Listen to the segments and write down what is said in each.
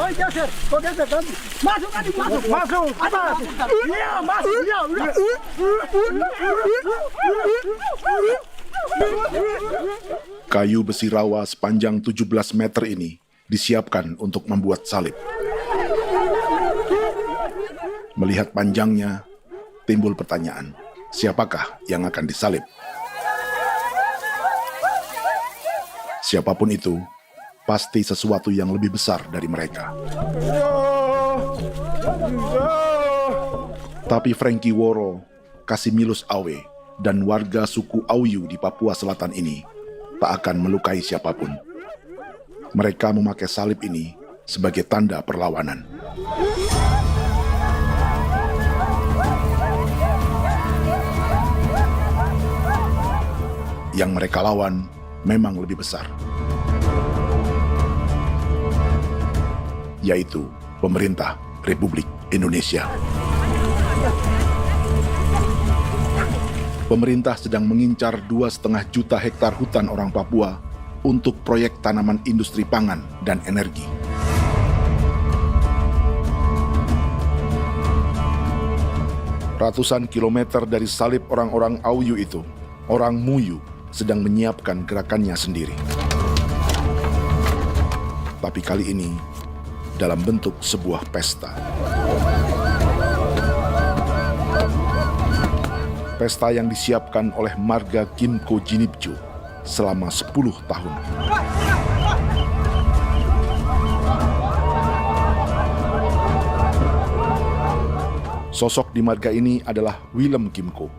Kau geser kan? Masuk kan? Masuk. Atas. Iya, masuk. Iya, udah. Kayu besi rawa sepanjang 17 meter ini disiapkan untuk membuat salib. Melihat panjangnya, timbul pertanyaan, siapakah yang akan disalib? Siapapun itu, pasti sesuatu yang lebih besar dari mereka. Tapi Frankie Woro, Casimilus Awe, dan warga suku Auyu di Papua Selatan ini tak akan melukai siapapun. Mereka memakai salib ini sebagai tanda perlawanan. Yang mereka lawan memang lebih besar, yaitu pemerintah Republik Indonesia. Pemerintah sedang mengincar 2,5 juta hektar hutan orang Papua untuk proyek tanaman industri pangan dan energi. Ratusan kilometer dari salib orang-orang Auyu itu, orang Muyu sedang menyiapkan gerakannya sendiri. Tapi kali ini dalam bentuk sebuah pesta. Pesta yang disiapkan oleh marga Kimco Jinibju selama 10 tahun. Sosok di marga ini adalah Willem Kimco,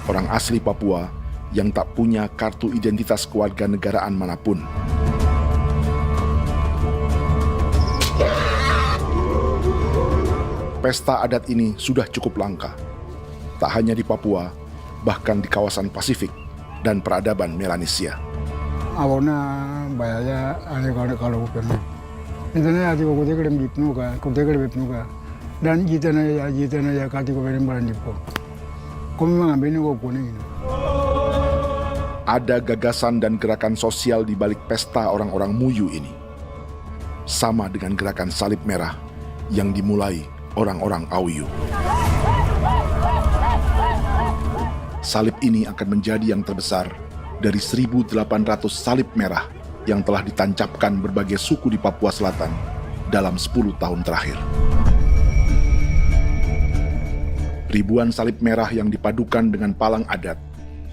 orang asli Papua yang tak punya kartu identitas kewarganegaraan manapun. Pesta adat ini sudah cukup langka. Tak hanya di Papua, bahkan di kawasan Pasifik dan peradaban Melanesia. Awalnya bayarnya kalau bukan. Itu nih aja kau dekere bipnuka, dan kita ya kati kau beri barang dipo. Kau memang ambil kau kuning. Ada gagasan dan gerakan sosial di balik pesta orang-orang Muyu ini. Sama dengan gerakan salib merah yang dimulai orang-orang Auyu. Salib ini akan menjadi yang terbesar dari 1.800 salib merah yang telah ditancapkan berbagai suku di Papua Selatan dalam 10 tahun terakhir. Ribuan salib merah yang dipadukan dengan palang adat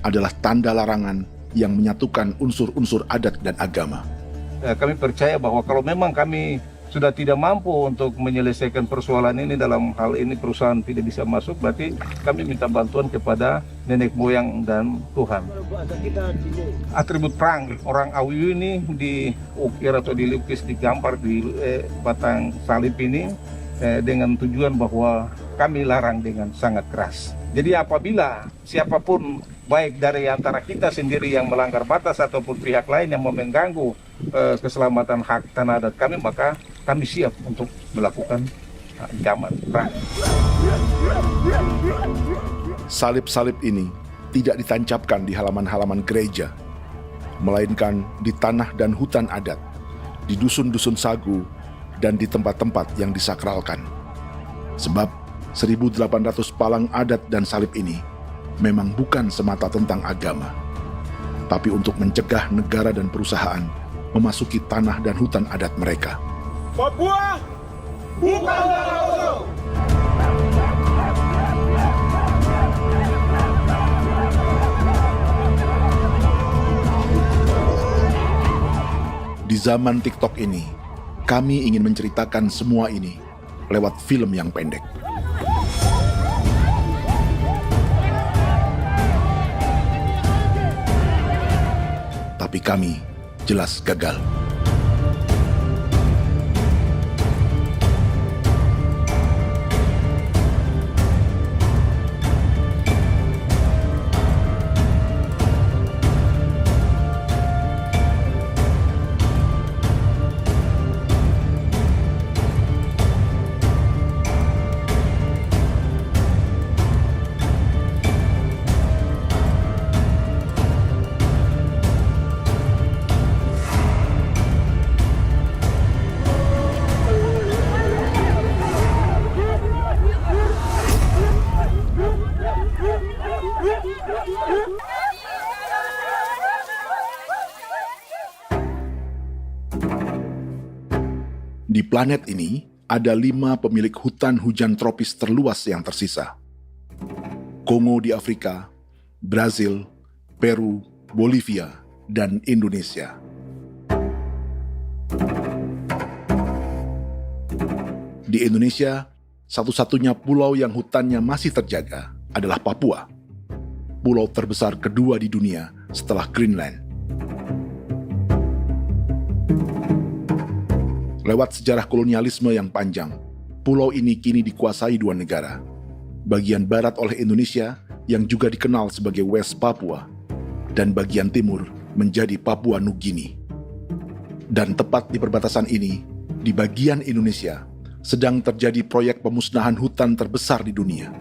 adalah tanda larangan yang menyatukan unsur-unsur adat dan agama. Kami percaya bahwa kalau memang kami sudah tidak mampu untuk menyelesaikan persoalan ini, dalam hal ini perusahaan tidak bisa masuk, berarti kami minta bantuan kepada nenek moyang dan Tuhan. Atribut perang orang Auyu ini diukir atau dilukis, digambar di batang salib ini dengan tujuan bahwa kami larang dengan sangat keras. Jadi apabila siapapun, baik dari antara kita sendiri yang melanggar batas ataupun pihak lain yang mengganggu keselamatan hak tanah adat kami, maka kami siap untuk melakukan ancaman perang. Salib-salib ini tidak ditancapkan di halaman-halaman gereja, melainkan di tanah dan hutan adat, di dusun-dusun sagu, dan di tempat-tempat yang disakralkan. Sebab 1.800 palang adat dan salib ini memang bukan semata tentang agama, tapi untuk mencegah negara dan perusahaan memasuki tanah dan hutan adat mereka. Papua bukan negara kosong. Di zaman TikTok ini, kami ingin menceritakan semua ini lewat film yang pendek. Tapi kami jelas gagal. Di planet ini, ada 5 pemilik hutan hujan tropis terluas yang tersisa. Kongo di Afrika, Brazil, Peru, Bolivia, dan Indonesia. Di Indonesia, satu-satunya pulau yang hutannya masih terjaga adalah Papua, pulau terbesar kedua di dunia setelah Greenland. Lewat sejarah kolonialisme yang panjang, pulau ini kini dikuasai 2 negara. Bagian barat oleh Indonesia yang juga dikenal sebagai West Papua, dan bagian timur menjadi Papua Nugini. Dan tepat di perbatasan ini, di bagian Indonesia, sedang terjadi proyek pemusnahan hutan terbesar di dunia.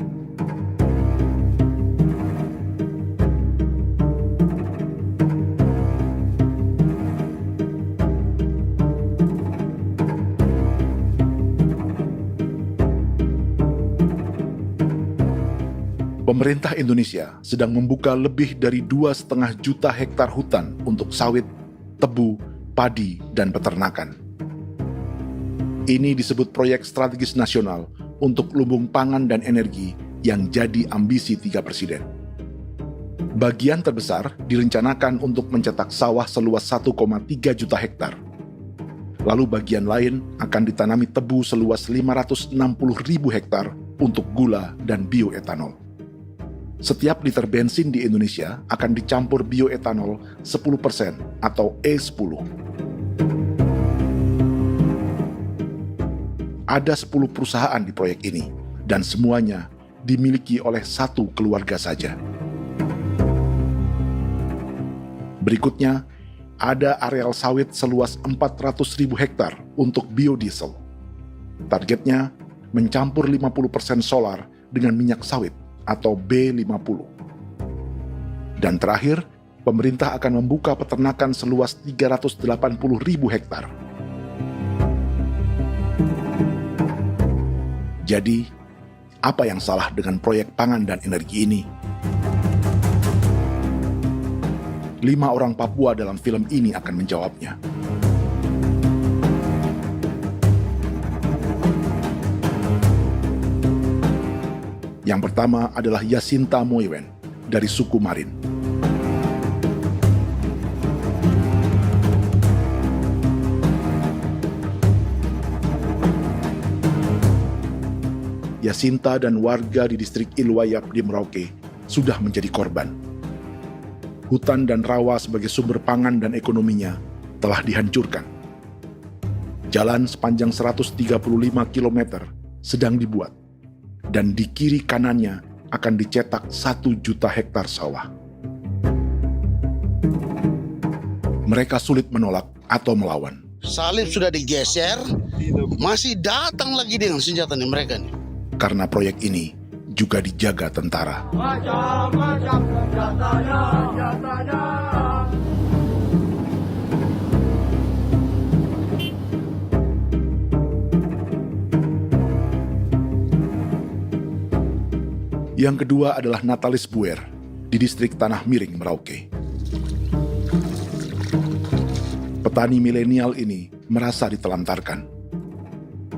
Pemerintah Indonesia sedang membuka lebih dari 2,5 juta hektar hutan untuk sawit, tebu, padi, dan peternakan. Ini disebut proyek strategis nasional untuk lumbung pangan dan energi yang jadi ambisi 3 presiden. Bagian terbesar direncanakan untuk mencetak sawah seluas 1,3 juta hektar. Lalu bagian lain akan ditanami tebu seluas 560.000 hektar untuk gula dan bioetanol. Setiap liter bensin di Indonesia akan dicampur bioetanol 10% atau E10. Ada 10 perusahaan di proyek ini, dan semuanya dimiliki oleh 1 keluarga saja. Berikutnya, ada areal sawit seluas 400.000 hektar untuk biodiesel. Targetnya mencampur 50% solar dengan minyak sawit atau B50. Dan terakhir, pemerintah akan membuka peternakan seluas 380.000 hektar. Jadi, apa yang salah dengan proyek pangan dan energi ini? 5 orang Papua dalam film ini akan menjawabnya. Yang pertama adalah Yasinta Moiwen dari suku Marin. Yasinta dan warga di distrik Ilwayap di Merauke sudah menjadi korban. Hutan dan rawa sebagai sumber pangan dan ekonominya telah dihancurkan. Jalan sepanjang 135 km sedang dibuat, dan di kiri kanannya akan dicetak 1 juta hektar sawah. Mereka sulit menolak atau melawan. Salib sudah digeser, masih datang lagi dengan senjata mereka nih. Karena proyek ini juga dijaga tentara. Macam-macam senjatanya. Yang kedua adalah Natalis Buer di distrik Tanah Miring, Merauke. Petani milenial ini merasa ditelantarkan.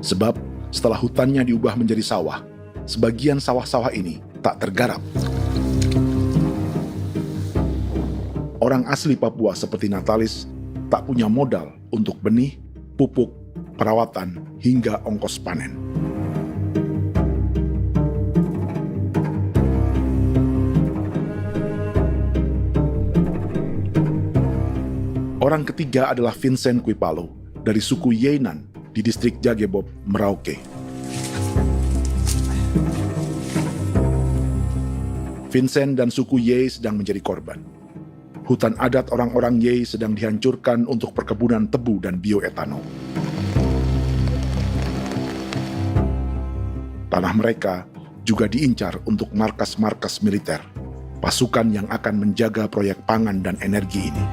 Sebab setelah hutannya diubah menjadi sawah, sebagian sawah-sawah ini tak tergarap. Orang asli Papua seperti Natalis tak punya modal untuk benih, pupuk, perawatan, hingga ongkos panen. Orang ketiga adalah Vincent Kuipalo dari suku Yenan di distrik Jagebob, Merauke. Vincent dan suku Ye sedang menjadi korban. Hutan adat orang-orang Ye sedang dihancurkan untuk perkebunan tebu dan bioetanol. Tanah mereka juga diincar untuk markas-markas militer, pasukan yang akan menjaga proyek pangan dan energi ini.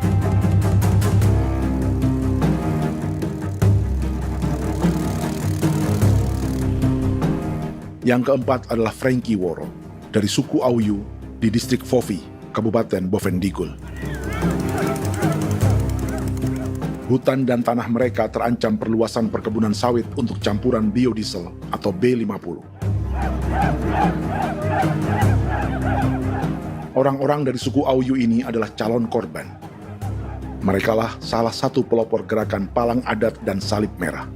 Yang keempat adalah Frankie Woro dari suku Auyu di distrik Fofi, Kabupaten Bovendigul. Hutan dan tanah mereka terancam perluasan perkebunan sawit untuk campuran biodiesel atau B50. Orang-orang dari suku Auyu ini adalah calon korban. Merekalah salah satu pelopor gerakan Palang Adat dan Salib Merah.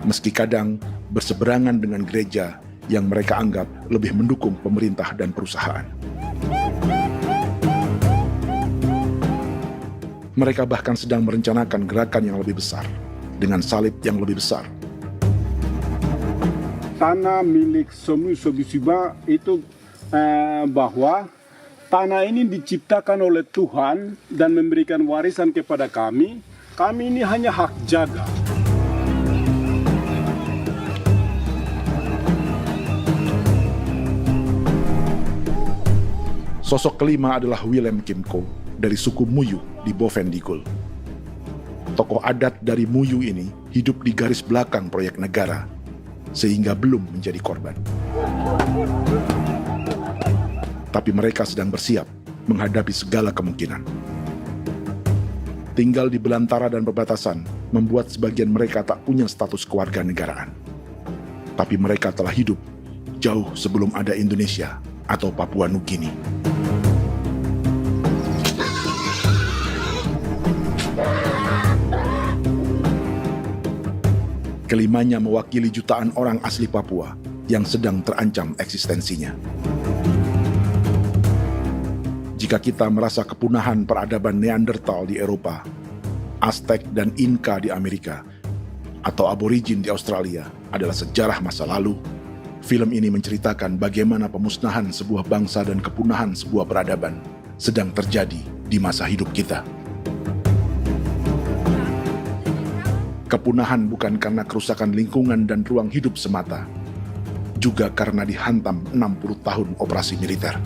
Meski kadang berseberangan dengan gereja yang mereka anggap lebih mendukung pemerintah dan perusahaan. Mereka bahkan sedang merencanakan gerakan yang lebih besar, dengan salib yang lebih besar. Tanah milik Somu Sobisiba itu bahwa tanah ini diciptakan oleh Tuhan dan memberikan warisan kepada kami. Kami ini hanya hak jaga. Sosok kelima adalah Willem Kimco dari suku Muyu di Bovendigul. Tokoh adat dari Muyu ini hidup di garis belakang proyek negara, sehingga belum menjadi korban. Tapi mereka sedang bersiap menghadapi segala kemungkinan. Tinggal di belantara dan perbatasan membuat sebagian mereka tak punya status kewarganegaraan. Tapi mereka telah hidup jauh sebelum ada Indonesia atau Papua Nugini. Kelimanya mewakili jutaan orang asli Papua yang sedang terancam eksistensinya. Jika kita merasa kepunahan peradaban Neanderthal di Eropa, Aztec dan Inca di Amerika, atau aborigin di Australia adalah sejarah masa lalu, film ini menceritakan bagaimana pemusnahan sebuah bangsa dan kepunahan sebuah peradaban sedang terjadi di masa hidup kita. Kepunahan bukan karena kerusakan lingkungan dan ruang hidup semata, juga karena dihantam 60 tahun operasi militer.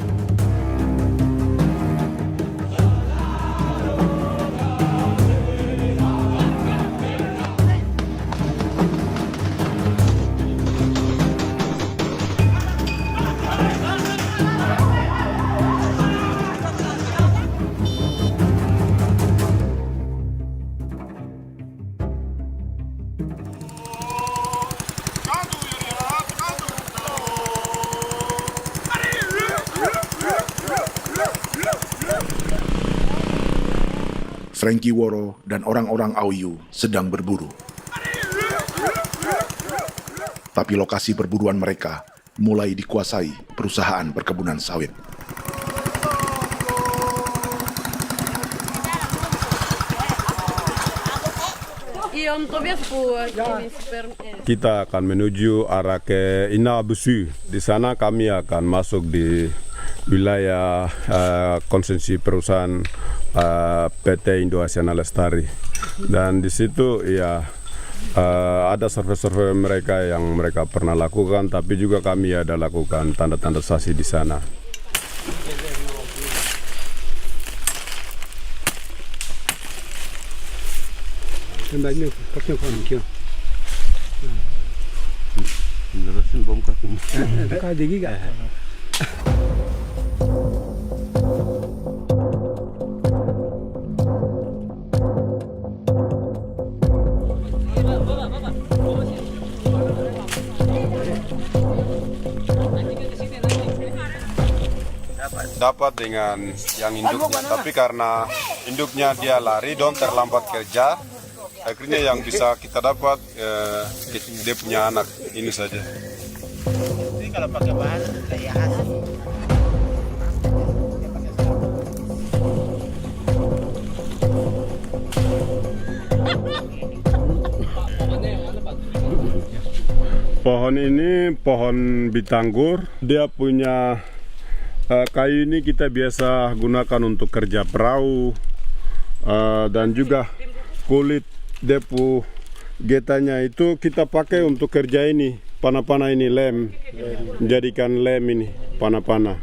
Frankie Woro dan orang-orang Auyu sedang berburu. Tapi lokasi perburuan mereka mulai dikuasai perusahaan perkebunan sawit. Kita akan menuju arah ke Inabusu. Di sana kami akan masuk di wilayah konsesi perusahaan PT Indo Asiana Lestari, dan di situ ya ada survei-survei mereka yang mereka pernah lakukan, tapi juga kami ada lakukan tanda-tanda saksi di sana. Dapat dengan yang induknya, tapi karena induknya dia lari dan terlambat kerja, akhirnya yang bisa kita dapat dia punya anak ini saja. Jadi kalau pakai bahan kayak hasil. Pohon ini pohon bitanggur, dia punya kayu ini kita biasa gunakan untuk kerja perahu, dan juga kulit depu getanya itu kita pakai untuk kerja ini, panah-panah ini lem, jadikan lem ini, panah-panah.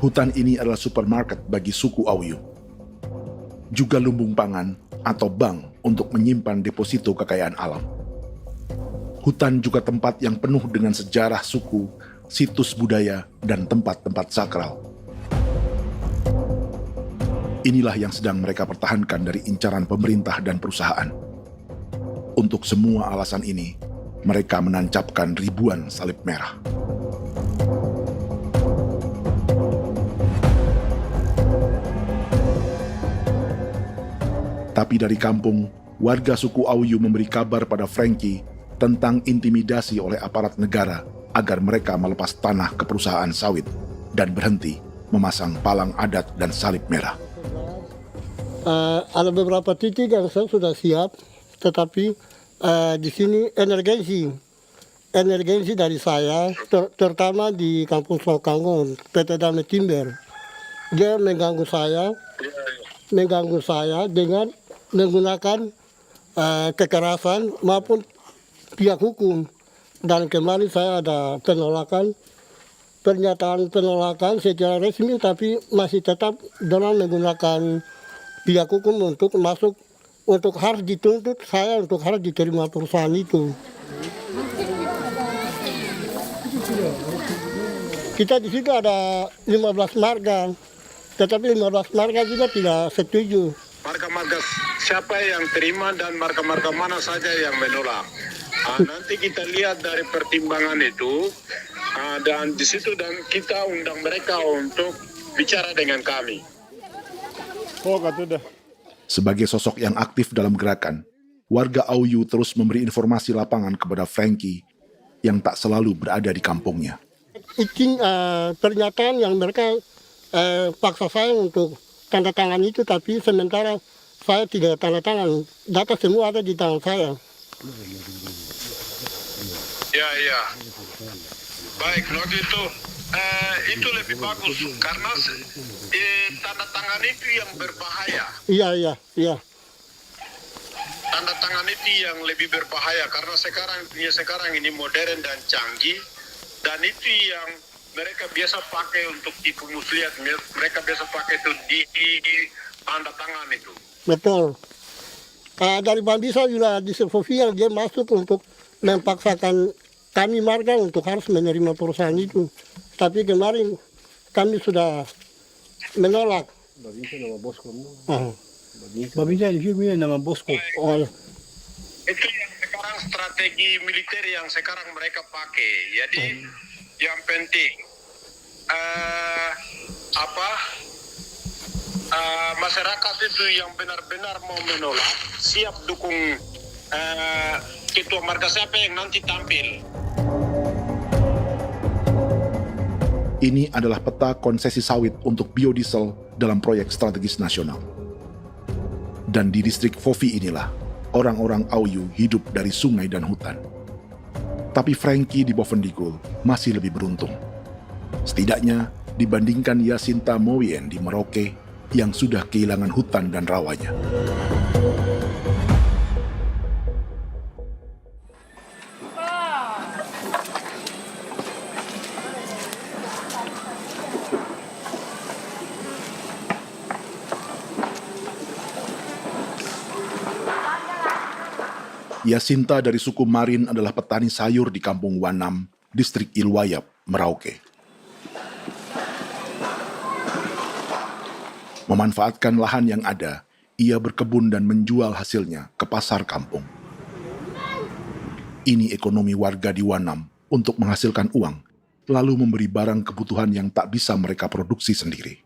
Hutan ini adalah supermarket bagi suku Auyu. Juga lumbung pangan atau bank untuk menyimpan deposito kekayaan alam. Hutan juga tempat yang penuh dengan sejarah suku, situs budaya, dan tempat-tempat sakral. Inilah yang sedang mereka pertahankan dari incaran pemerintah dan perusahaan. Untuk semua alasan ini, mereka menancapkan ribuan salib merah. Tapi dari kampung, warga suku Auyu memberi kabar pada Frankie tentang intimidasi oleh aparat negara agar mereka melepas tanah ke perusahaan sawit dan berhenti memasang palang adat dan salib merah. Ada beberapa titik yang saya sudah siap, tetapi di sini emergensi dari saya, terutama di Kampung Sokangon, PT Damai Timber. Dia mengganggu saya dengan menggunakan kekerasan maupun pihak hukum. Dan kemarin saya ada pernyataan penolakan secara resmi, tapi masih tetap dengan menggunakan pihak hukum untuk masuk, untuk harus dituntut saya untuk harus diterima perusahaan itu. Kita di situ ada 15 marga, tetapi 15 marga juga tidak setuju. Marga-marga siapa yang terima dan marga-marga mana saja yang menolak. Nanti kita lihat dari pertimbangan itu, dan di situ dan kita undang mereka untuk bicara dengan kami. Sebagai sosok yang aktif dalam gerakan, warga Auyu terus memberi informasi lapangan kepada Frankie yang tak selalu berada di kampungnya. Izin pernyataan yang mereka paksa saya untuk tanda tangan itu, tapi sementara saya tidak tanda tangan. Data semua ada di tangan saya. Ya. Baik, kalau gitu itu lebih bagus karena tanda tangan itu yang berbahaya. Iya. Tanda tangan itu yang lebih berbahaya karena sekarang ini modern dan canggih, dan itu yang mereka biasa pakai untuk tipu muslihat. Mereka biasa pakai itu di tanda tangan itu. Betul. Dari Bambisa juga di Sofia dia masuk untuk memaksakan kami marga untuk harus menerima perusahaan itu. Tapi kemarin kami sudah menolak. Babinsa di sini nama bosku. Itu yang sekarang strategi militer yang sekarang mereka pakai. Jadi yang penting masyarakat itu yang benar-benar mau menolak siap dukung ketua marga siapa yang nanti tampil. Ini adalah peta konsesi sawit untuk biodiesel dalam proyek strategis nasional. Dan di distrik Fofi inilah, orang-orang Auyu hidup dari sungai dan hutan. Tapi Frankie di Bovendigul masih lebih beruntung. Setidaknya dibandingkan Yasinta Moyen di Merauke yang sudah kehilangan hutan dan rawanya. Yasinta dari suku Marin adalah petani sayur di Kampung Wanam, distrik Ilwayap, Merauke. Memanfaatkan lahan yang ada, ia berkebun dan menjual hasilnya ke pasar kampung. Ini ekonomi warga di Wanam untuk menghasilkan uang, lalu memberi barang kebutuhan yang tak bisa mereka produksi sendiri.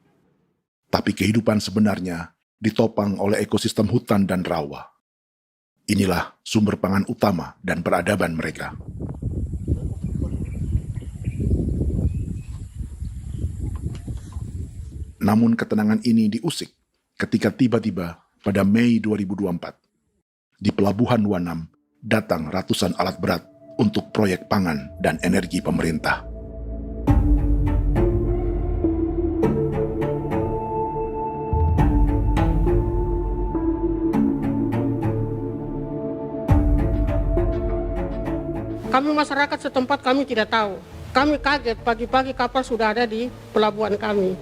Tapi kehidupan sebenarnya ditopang oleh ekosistem hutan dan rawa. Inilah sumber pangan utama dan peradaban mereka. Namun ketenangan ini diusik ketika tiba-tiba pada Mei 2024, di Pelabuhan Wanam datang ratusan alat berat untuk proyek pangan dan energi pemerintah. Kami masyarakat setempat kami tidak tahu. Kami kaget pagi-pagi kapal sudah ada di pelabuhan kami.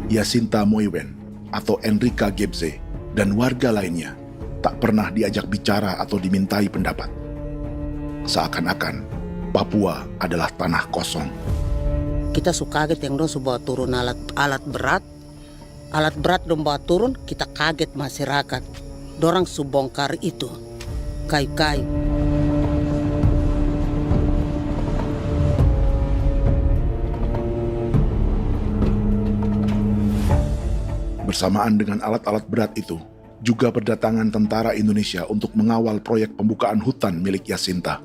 Yasinta Moiwen atau Enrika Gebze dan warga lainnya tak pernah diajak bicara atau dimintai pendapat. Seakan-akan Papua adalah tanah kosong. Kita suka kaget yang dong bawa turun alat berat dong bawa turun, kita kaget masyarakat. Dorang subongkar itu kayu-kayu. Bersamaan dengan alat-alat berat itu, juga berdatangan tentara Indonesia untuk mengawal proyek pembukaan hutan milik Jacinta.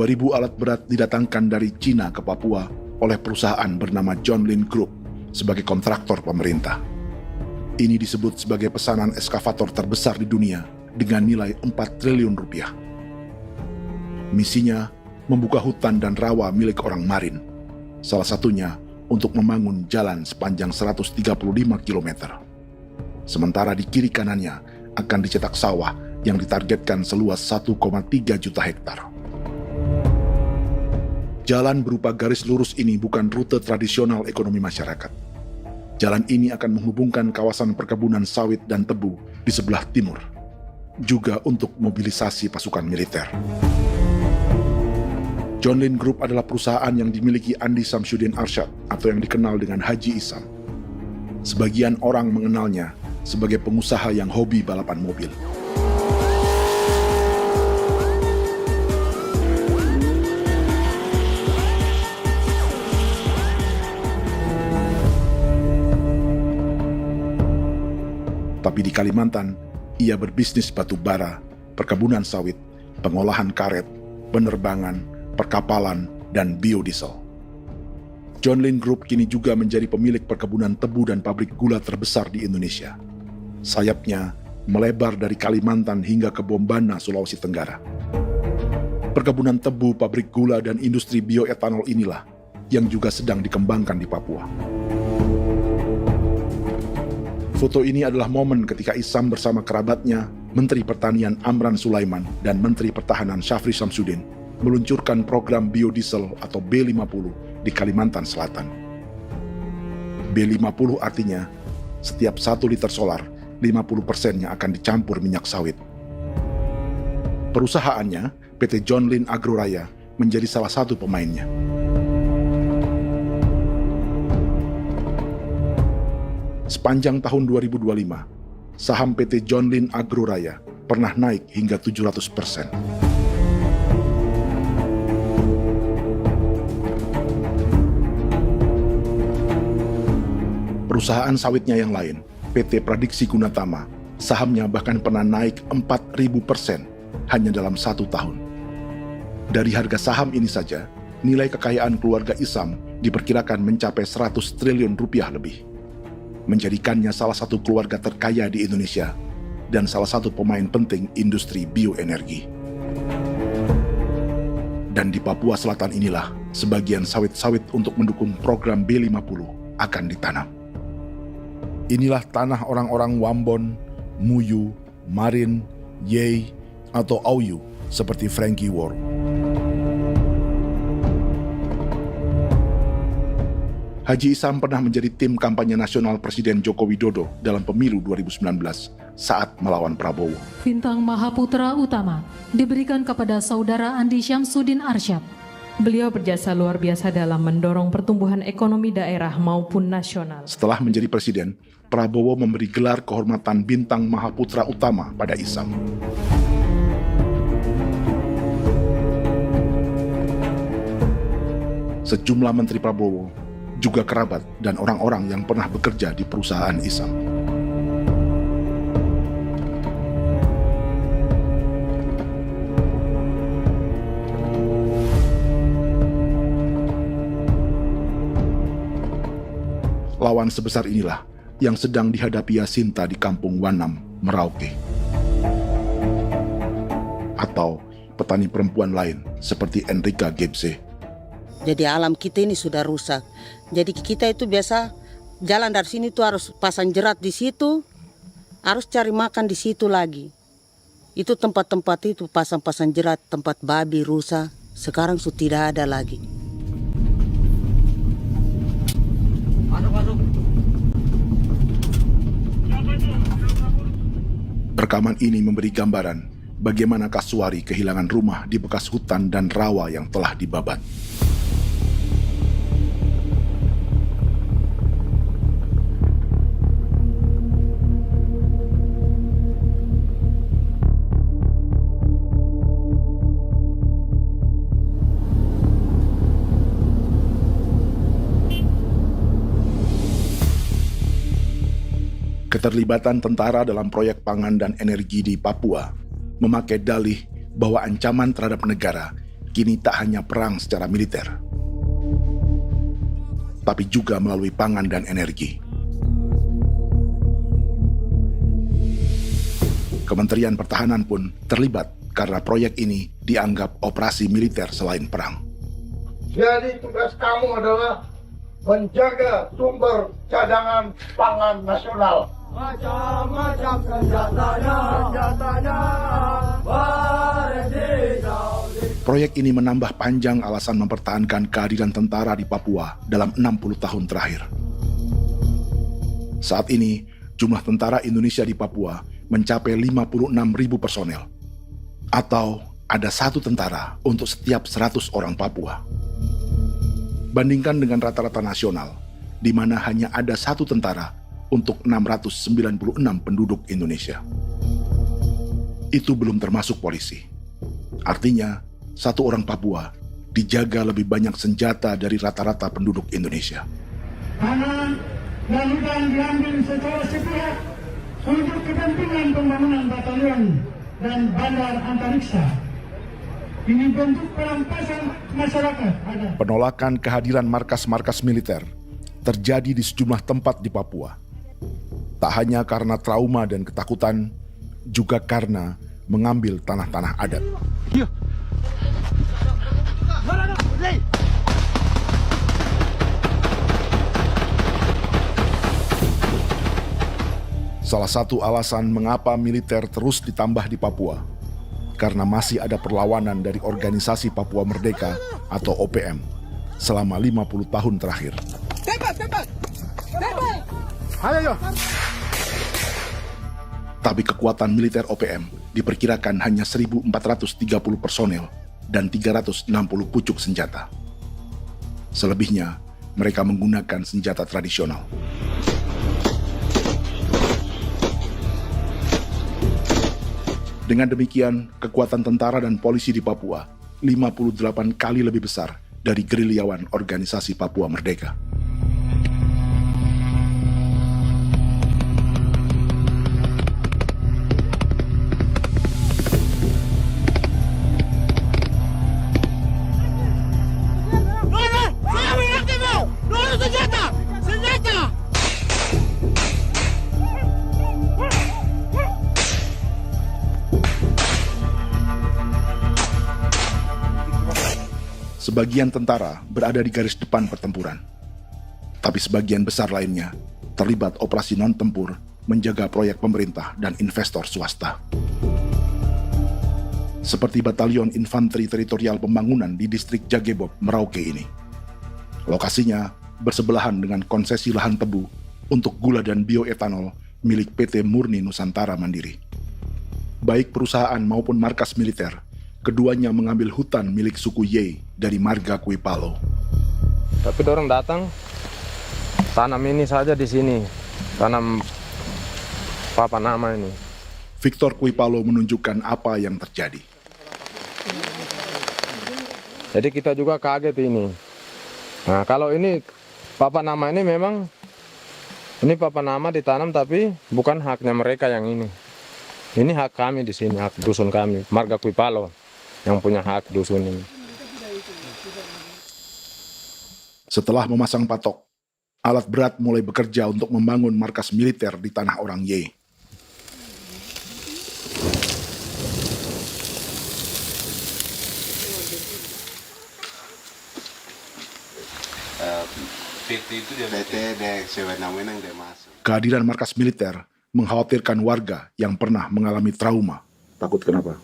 Ribu alat berat didatangkan dari Cina ke Papua oleh perusahaan bernama John Lin Group sebagai kontraktor pemerintah. Ini disebut sebagai pesanan eskavator terbesar di dunia dengan nilai 4 triliun rupiah. Misinya membuka hutan dan rawa milik orang Marin, salah satunya untuk membangun jalan sepanjang 135 km. Sementara di kiri kanannya akan dicetak sawah yang ditargetkan seluas 1,3 juta hektar. Jalan berupa garis lurus ini bukan rute tradisional ekonomi masyarakat. Jalan ini akan menghubungkan kawasan perkebunan sawit dan tebu di sebelah timur, juga untuk mobilisasi pasukan militer. John Lin Group adalah perusahaan yang dimiliki Andi Samsudin Arsyad atau yang dikenal dengan Haji Isam. Sebagian orang mengenalnya sebagai pengusaha yang hobi balapan mobil. Tapi di Kalimantan, ia berbisnis batu bara, perkebunan sawit, pengolahan karet, penerbangan, perkapalan, dan biodiesel. John Lin Group kini juga menjadi pemilik perkebunan tebu dan pabrik gula terbesar di Indonesia. Sayapnya melebar dari Kalimantan hingga ke Bombana, Sulawesi Tenggara. Perkebunan tebu, pabrik gula, dan industri bioetanol inilah yang juga sedang dikembangkan di Papua. Foto ini adalah momen ketika Isam bersama kerabatnya, Menteri Pertanian Amran Sulaiman dan Menteri Pertahanan Syafri Samsudin meluncurkan program biodiesel atau B50 di Kalimantan Selatan. B50 artinya setiap 1 liter solar, 50%-nya akan dicampur minyak sawit. Perusahaannya, PT John Lin Agroraya, menjadi salah satu pemainnya. Sepanjang tahun 2025, saham PT John Lin Agroraya pernah naik hingga 700%. Perusahaan sawitnya yang lain, PT Pradiksi Gunatama, sahamnya bahkan pernah naik 4.000% hanya dalam 1 tahun. Dari harga saham ini saja, nilai kekayaan keluarga Isam diperkirakan mencapai 100 triliun rupiah lebih, menjadikannya salah satu keluarga terkaya di Indonesia dan salah satu pemain penting industri bioenergi. Dan di Papua Selatan inilah sebagian sawit-sawit untuk mendukung program B50 akan ditanam. Inilah tanah orang-orang Wambon, Muyu, Marin, Yei, atau Auyu seperti Frankie Wor. Haji Isam pernah menjadi tim kampanye nasional Presiden Joko Widodo dalam pemilu 2019 saat melawan Prabowo. Bintang Mahaputra Utama diberikan kepada Saudara Andi Syamsuddin Arsyad. Beliau berjasa luar biasa dalam mendorong pertumbuhan ekonomi daerah maupun nasional. Setelah menjadi presiden, Prabowo memberi gelar kehormatan Bintang Mahaputra Utama pada Isam. Sejumlah menteri Prabowo, juga kerabat dan orang-orang yang pernah bekerja di perusahaan Isam. Lawan sebesar inilah yang sedang dihadapi Jacinta di kampung Wanam, Merauke. Atau petani perempuan lain seperti Enrika Gebse. Jadi alam kita ini sudah rusak. Jadi kita itu biasa jalan dari sini tuh harus pasang jerat di situ, harus cari makan di situ lagi. Itu tempat-tempat itu pasang-pasang jerat, tempat babi, rusa, sekarang sudah tidak ada lagi. Rekaman ini memberi gambaran bagaimana Kasuari kehilangan rumah di bekas hutan dan rawa yang telah dibabat. Keterlibatan tentara dalam proyek pangan dan energi di Papua memakai dalih bahwa ancaman terhadap negara kini tak hanya perang secara militer, tapi juga melalui pangan dan energi. Kementerian Pertahanan pun terlibat karena proyek ini dianggap operasi militer selain perang. Jadi tugas kamu adalah menjaga sumber cadangan pangan nasional. Macam-macam senjatanya, Proyek ini menambah panjang alasan mempertahankan kehadiran tentara di Papua dalam 60 tahun terakhir. Saat ini, jumlah tentara Indonesia di Papua mencapai 56.000 personel, atau ada 1 tentara untuk setiap 100 orang Papua. Bandingkan dengan rata-rata nasional, di mana hanya ada 1 tentara untuk 696 penduduk Indonesia. Itu belum termasuk polisi. Artinya, 1 orang Papua dijaga lebih banyak senjata dari rata-rata penduduk Indonesia. Tanah dan hutan diambil secara sepihak untuk kepentingan pembangunan batalion dan bandar antariksa. Ini bentuk perampasan masyarakat. Penolakan kehadiran markas-markas militer terjadi di sejumlah tempat di Papua. Tak hanya karena trauma dan ketakutan, juga karena mengambil tanah-tanah adat. Salah satu alasan mengapa militer terus ditambah di Papua, karena masih ada perlawanan dari Organisasi Papua Merdeka atau OPM selama 50 tahun terakhir. Ayo. Tapi kekuatan militer OPM diperkirakan hanya 1.430 personel dan 360 pucuk senjata. Selebihnya, mereka menggunakan senjata tradisional. Dengan demikian, kekuatan tentara dan polisi di Papua 58 kali lebih besar dari gerilyawan Organisasi Papua Merdeka. Sebagian tentara berada di garis depan pertempuran, tapi sebagian besar lainnya terlibat operasi non-tempur menjaga proyek pemerintah dan investor swasta. Seperti Batalion Infanteri Teritorial Pembangunan di distrik Jagebob, Merauke ini. Lokasinya bersebelahan dengan konsesi lahan tebu untuk gula dan bioetanol milik PT Murni Nusantara Mandiri. Baik perusahaan maupun markas militer, keduanya mengambil hutan milik suku Ye dari marga Kuipalo. Tapi dorong datang, tanam ini saja di sini, tanam papan nama ini. Victor Kuipalo menunjukkan apa yang terjadi. Jadi kita juga kaget ini. Nah, kalau ini papan nama ini memang, ini papan nama ditanam tapi bukan haknya mereka yang ini. Ini hak kami di sini, hak dusun kami, marga Kuipalo yang punya hak dusun ini. Setelah memasang patok, alat berat mulai bekerja untuk membangun markas militer di tanah orang Ye. Kehadiran markas militer mengkhawatirkan warga yang pernah mengalami trauma. Takut kenapa?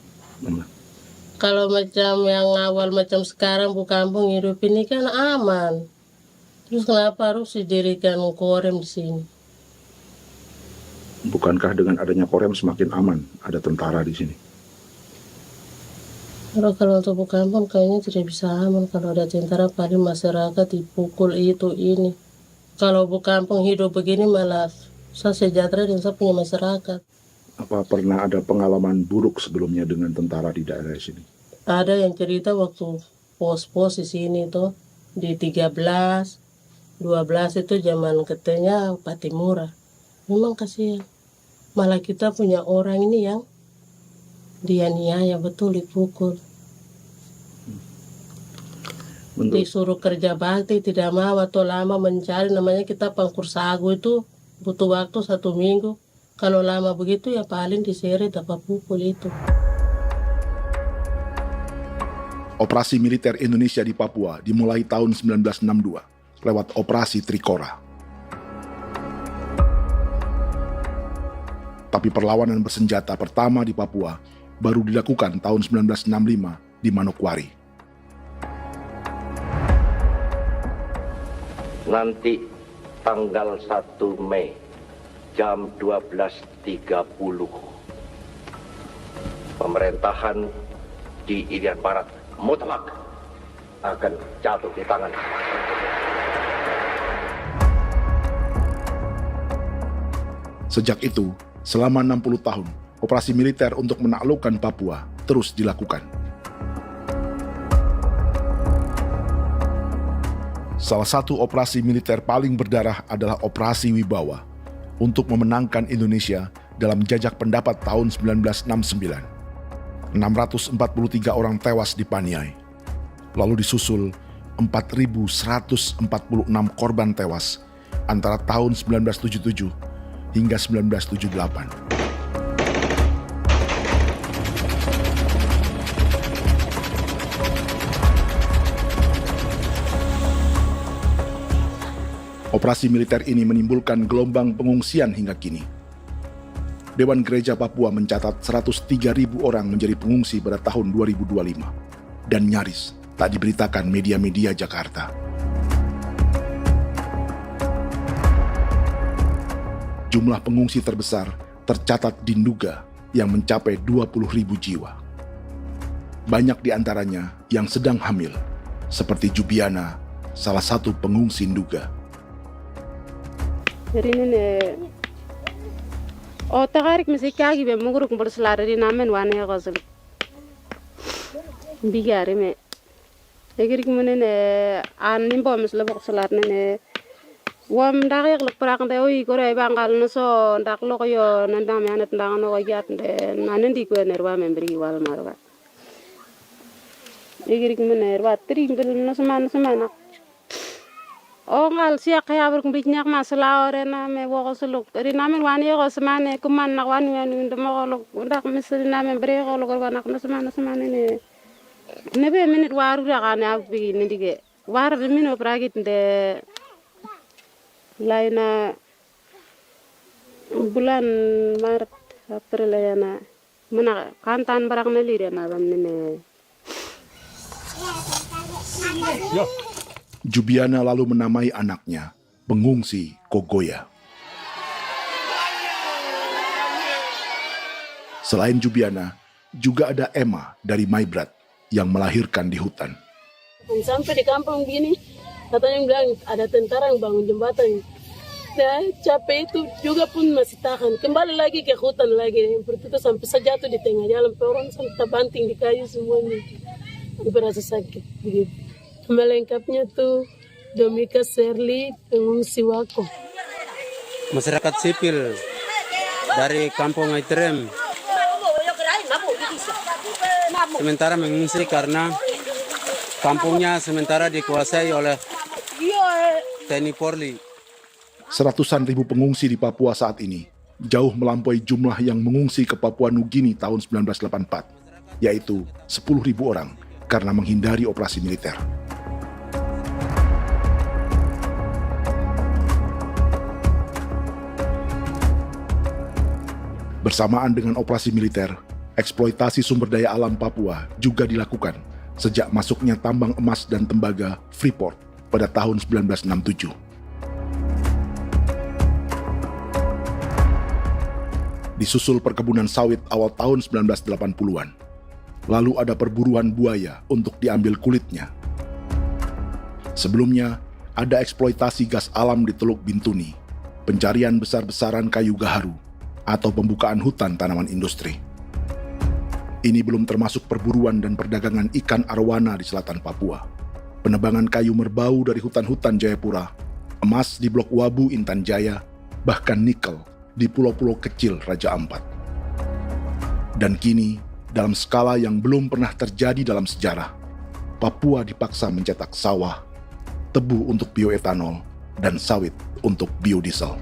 Kalau macam yang awal macam sekarang bu kampung hidup ini kan aman. Terus kenapa harus didirikan korem di sini? Bukankah dengan adanya Korem semakin aman ada tentara di sini? Kalau untuk kampung kayaknya tidak bisa aman kalau ada tentara, paling masyarakat dipukul itu ini. Kalau kampung hidup begini malah saya sejahtera dan saya punya masyarakat. Apa pernah ada pengalaman buruk sebelumnya dengan tentara di daerah sini? Ada yang cerita waktu pos-pos di sini tuh di 13, 12 itu zaman katanya Patimura. Memang kasihan. Malah kita punya orang ini yang dianiaya betul, dipukul. Disuruh kerja bakti tidak mau atau lama mencari, namanya kita pangkur sagu itu butuh waktu 1 minggu. Kalau lama begitu ya paling diseret dapat pukul itu. Operasi militer Indonesia di Papua dimulai tahun 1962 lewat Operasi Trikora. Tapi perlawanan bersenjata pertama di Papua baru dilakukan tahun 1965 di Manokwari. Nanti tanggal 1 Mei jam 12.30 pemerintahan di Irian Barat mutlak akan jatuh di tangan. Sejak itu, selama 60 tahun, operasi militer untuk menaklukkan Papua terus dilakukan. Salah satu operasi militer paling berdarah adalah Operasi Wibawa untuk memenangkan Indonesia dalam jajak pendapat tahun 1969. 643 orang tewas di Paniai. Lalu disusul 4.146 korban tewas antara tahun 1977 hingga 1978. Operasi militer ini menimbulkan gelombang pengungsian hingga kini. Dewan Gereja Papua mencatat 103.000 orang menjadi pengungsi pada tahun 2025 dan nyaris tak diberitakan media-media Jakarta. Jumlah pengungsi terbesar tercatat di Nduga yang mencapai 20.000 jiwa. Banyak di antaranya yang sedang hamil, seperti Jubiana, salah satu pengungsi Nduga. O tagarik mesikagi be muguruk berselari di namen wane gosel bigari me egirik menene an nimbo mesle bok selar nene wam dak yak lek prak nda oyi kore bangal no so ndak lo yo nanda me anet ndang no yat nde nanen di ko nerwa membri wal marwa egirik menene wa tri mbel no semana o ngal siya kaya ber kumbik nyak masala ore na me wo gosuluk ri namen wani go semane kuman nak wani wani ndemo go ndak misri namen bre go go nak no semana ne nebe minit waru ra kana bi nindige war be mino pragit de laina bulan maret april yana mana kantan barak na lire na bamne Yo. Jubiana lalu menamai anaknya Pengungsi Kogoya. Selain Jubiana, juga ada Emma dari Maibrat yang melahirkan di hutan. Sampai di kampung gini, katanya bilang ada tentara yang bangun jembatan. Nah, capek itu juga pun masih tahan. Kembali lagi ke hutan lagi. Seperti itu sampai sejatuh di tengah jalan. Orang sampai terbanting di kayu semuanya. Berasa sakit begitu. Melengkapnya tuh Domika Serli, pengungsi Wako. Masyarakat sipil dari Kampung Aitrem sementara mengungsi karena kampungnya sementara dikuasai oleh TNI Polri. Seratusan ribu pengungsi di Papua saat ini jauh melampaui jumlah yang mengungsi ke Papua Nugini tahun 1984, yaitu 10.000 orang karena menghindari operasi militer. Bersamaan dengan operasi militer, eksploitasi sumber daya alam Papua juga dilakukan sejak masuknya tambang emas dan tembaga Freeport pada tahun 1967. Disusul perkebunan sawit awal tahun 1980-an. Lalu ada perburuan buaya untuk diambil kulitnya. Sebelumnya, ada eksploitasi gas alam di Teluk Bintuni, pencarian besar-besaran kayu gaharu, atau pembukaan hutan tanaman industri. Ini belum termasuk perburuan dan perdagangan ikan arwana di selatan Papua, penebangan kayu merbau dari hutan-hutan Jayapura, emas di Blok Wabu Intan Jaya, bahkan nikel di pulau-pulau kecil Raja Ampat. Dan kini, dalam skala yang belum pernah terjadi dalam sejarah, Papua dipaksa mencetak sawah, tebu untuk bioetanol, dan sawit untuk biodiesel.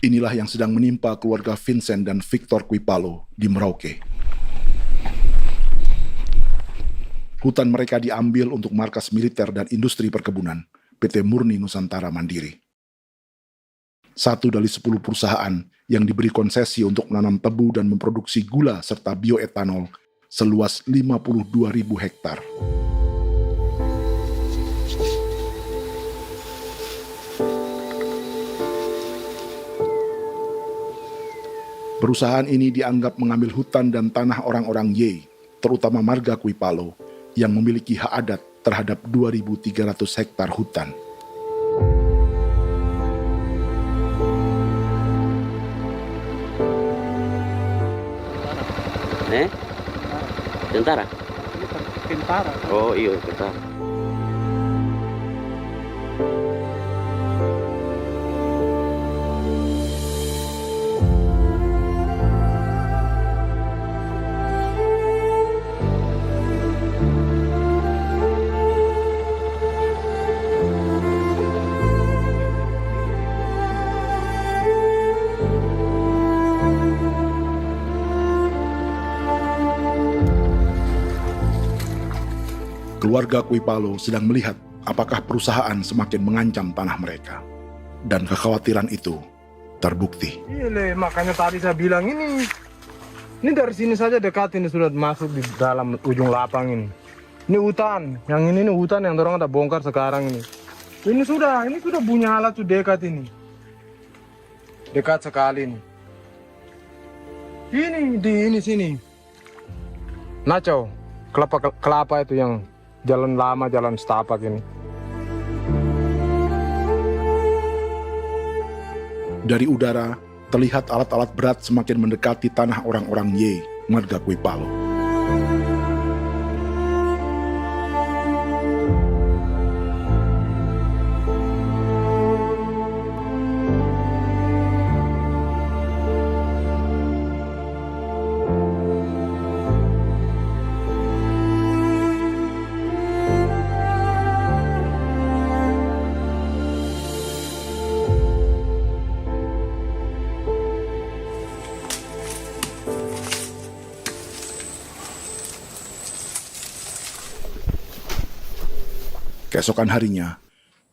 Inilah yang sedang menimpa keluarga Vincent dan Victor Kuipalo di Merauke. Hutan mereka diambil untuk markas militer dan industri perkebunan, PT Murni Nusantara Mandiri. 1 dari 10 perusahaan yang diberi konsesi untuk menanam tebu dan memproduksi gula serta bioetanol seluas 52.000 hektar. Perusahaan ini dianggap mengambil hutan dan tanah orang-orang Ye, terutama marga Kuipalo, yang memiliki hak adat terhadap 2.300 hektar hutan. Tentara? Tentara. Oh iya, tentara. Keluarga Kuipalo sedang melihat apakah perusahaan semakin mengancam tanah mereka. Dan kekhawatiran itu terbukti. Iya, makanya tadi saya bilang ini dari sini saja dekat ini sudah masuk di dalam ujung lapang ini. Ini hutan, yang ini hutan yang orang ada bongkar sekarang ini. Ini sudah punya alat sudah dekat ini. Dekat sekali ini. Ini di sini. Nacau, kelapa itu yang jalan lama, jalan setapak ini. Dari udara, terlihat alat-alat berat semakin mendekati tanah orang-orang Ye, marga Kuipalo. Keesokan harinya,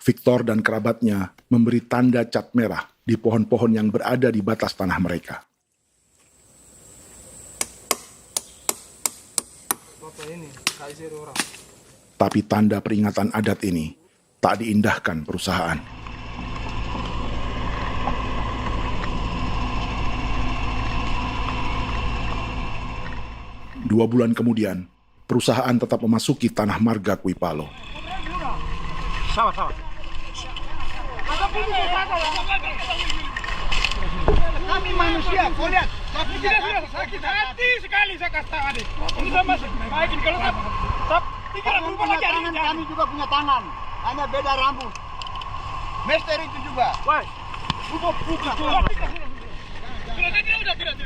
Victor dan kerabatnya memberi tanda cat merah di pohon-pohon yang berada di batas tanah mereka. Tapi tanda peringatan adat ini tak diindahkan perusahaan. Dua bulan kemudian, perusahaan tetap memasuki tanah marga Kuipalo. Sama. Kami manusia, kau lihat. Tapi sudah sakit hati sekali saya katakan tadi. Ini sama baik ini kalau tinggal berubah lagi tangan, kami juga punya tangan. Hanya beda rambut. Mister itu juga. Woi. Buka. Tidak.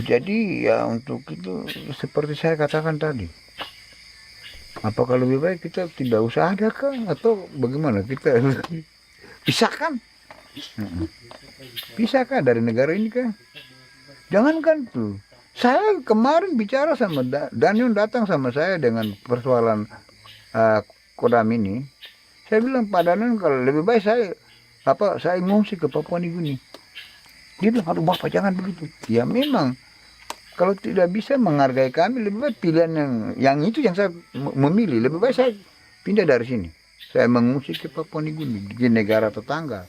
Jadi ya untuk itu seperti saya katakan tadi, apakah lebih baik kita tidak usah ada kah atau bagaimana, kita pisahkan, pisahkan dari negara ini kah? Jangankan tuh, saya kemarin bicara sama Daniel, datang sama saya dengan persoalan Kodam ini. Saya bilang, Pak Daniel, kalau lebih baik saya ngungsi ke Papua Nugini. Dia bilang, aduh Bapak jangan begitu. Ya memang, kalau tidak bisa menghargai kami, lebih baik pilihan yang itu yang saya memilih. Lebih baik saya pindah dari sini. Saya mengungsi ke Papua Nugini, di negara tetangga.